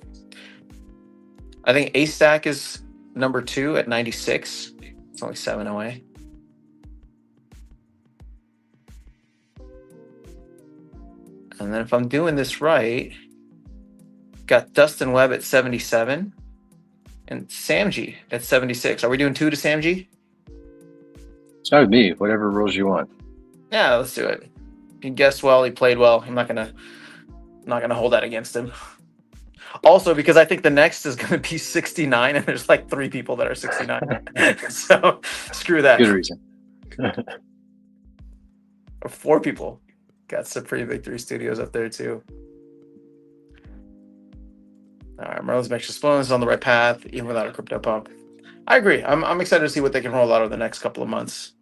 I think A-Stack is number two at 96. It's only 7 away. And then if I'm doing this right, got Dustin Webb at 77 and Samji at 76. Are we doing 2 to Samji? It's not with me. Whatever rules you want. Yeah, let's do it. He guessed well. He played well. I'm not gonna hold that against him. Also, because I think the next is gonna be 69, and there's like 3 people that are 69. So screw that. Good reason. Or 4 people. Got some pretty big 3 studios up there too. All right, Merlin's Mixture Spoon is on the right path, even without a crypto pump. I agree. I'm excited to see what they can roll out over the next couple of months.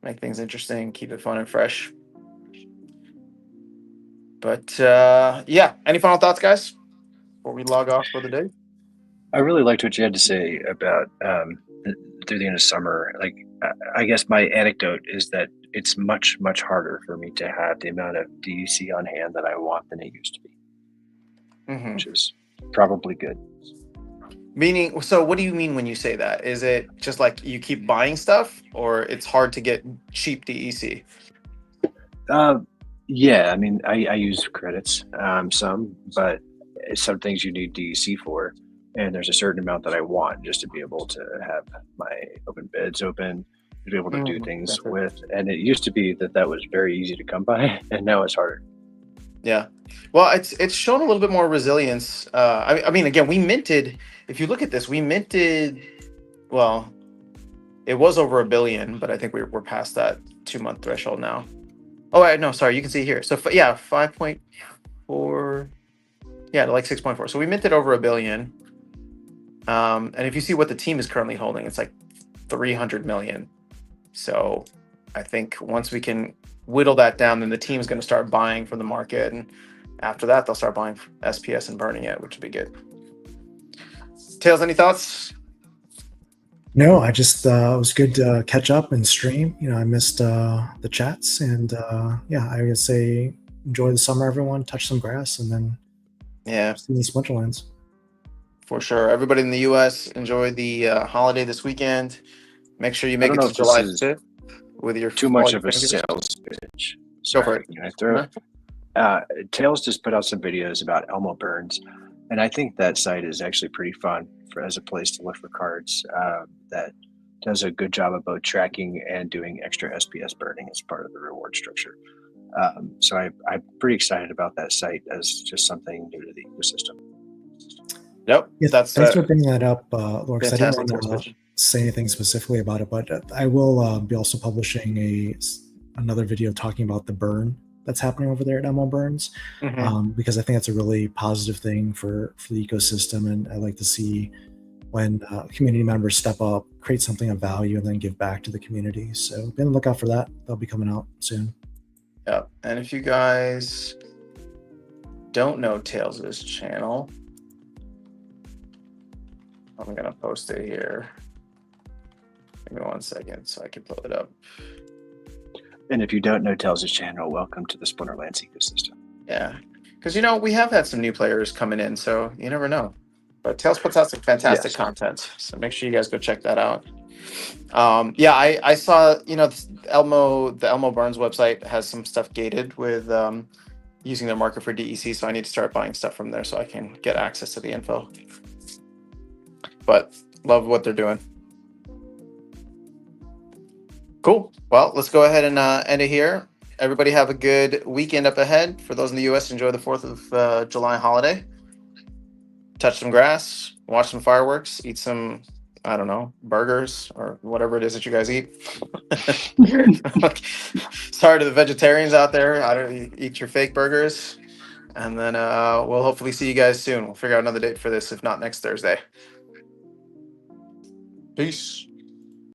Make things interesting, keep it fun and fresh. But yeah, any final thoughts, guys, before we log off for the day? I really liked what you had to say about through the end of summer. Like, I guess my anecdote is that it's much, much harder for me to have the amount of DEC on hand that I want than it used to be, which is probably good. Meaning, so what do you mean when you say that? Is it just like you keep buying stuff, or it's hard to get cheap DEC? Yeah, I mean, I use credits, some, but some things you need DEC for, and there's a certain amount that I want just to be able to have my open bids open, to be able to do things with. And it used to be that was very easy to come by, and now it's harder. Yeah, well, it's shown a little bit more resilience. I mean, again, we minted. If you look at this, we minted. Well, it was over $1 billion, but I think we're past that 2-month threshold now. Oh, no, sorry, you can see here. So yeah, 5.4. Yeah, like 6.4. So we minted over $1 billion. And if you see what the team is currently holding, it's like 300 million. So I think once we can whittle that down, then the team's going to start buying from the market, and after that they'll start buying SPS and burning it, which would be good. Tails, any thoughts? No, I just it was good to catch up and stream. I missed the chats, and yeah, I would say enjoy the summer, everyone. Touch some grass, and then see the Splinterlands. For sure. Everybody in the U.S. enjoy the holiday this weekend. Make sure you I make don't it know to if this July is 5th with your too all much your of a fingers. sales pitch. Go for it. Can I throw? Tails just put out some videos about Elmo Burns, and I think that site is actually pretty fun as a place to look for cards that does a good job of both tracking and doing extra SPS burning as part of the reward structure. So I'm pretty excited about that site as just something new to the ecosystem. Yep, Yeah, that's thanks for bringing that up, Lorx. I didn't fantastic. want to say anything specifically about it, but I will be also publishing another video talking about the burn that's happening over there at Elmo Burns, because I think that's a really positive thing for the ecosystem, and I like to see when community members step up, create something of value, and then give back to the community. So be on the lookout for that. They'll be coming out soon. Yep, and if you guys don't know Tails' channel, I'm gonna post it here. Give me 1 second so I can pull it up. And if you don't know Tails' channel, welcome to the Splinterlands ecosystem. Yeah, because we have had some new players coming in, so you never know. But Tails puts out some fantastic content, so make sure you guys go check that out. Yeah, I saw the Elmo Burns website has some stuff gated with using their market for DEC, so I need to start buying stuff from there so I can get access to the info. But love what they're doing. Cool. Well, let's go ahead and end it here. Everybody have a good weekend up ahead. For those in the U.S., enjoy the 4th of July holiday. Touch some grass, watch some fireworks, eat some, I don't know, burgers or whatever it is that you guys eat. Sorry to the vegetarians out there. I don't eat your fake burgers. And then we'll hopefully see you guys soon. We'll figure out another date for this, if not next Thursday. Peace.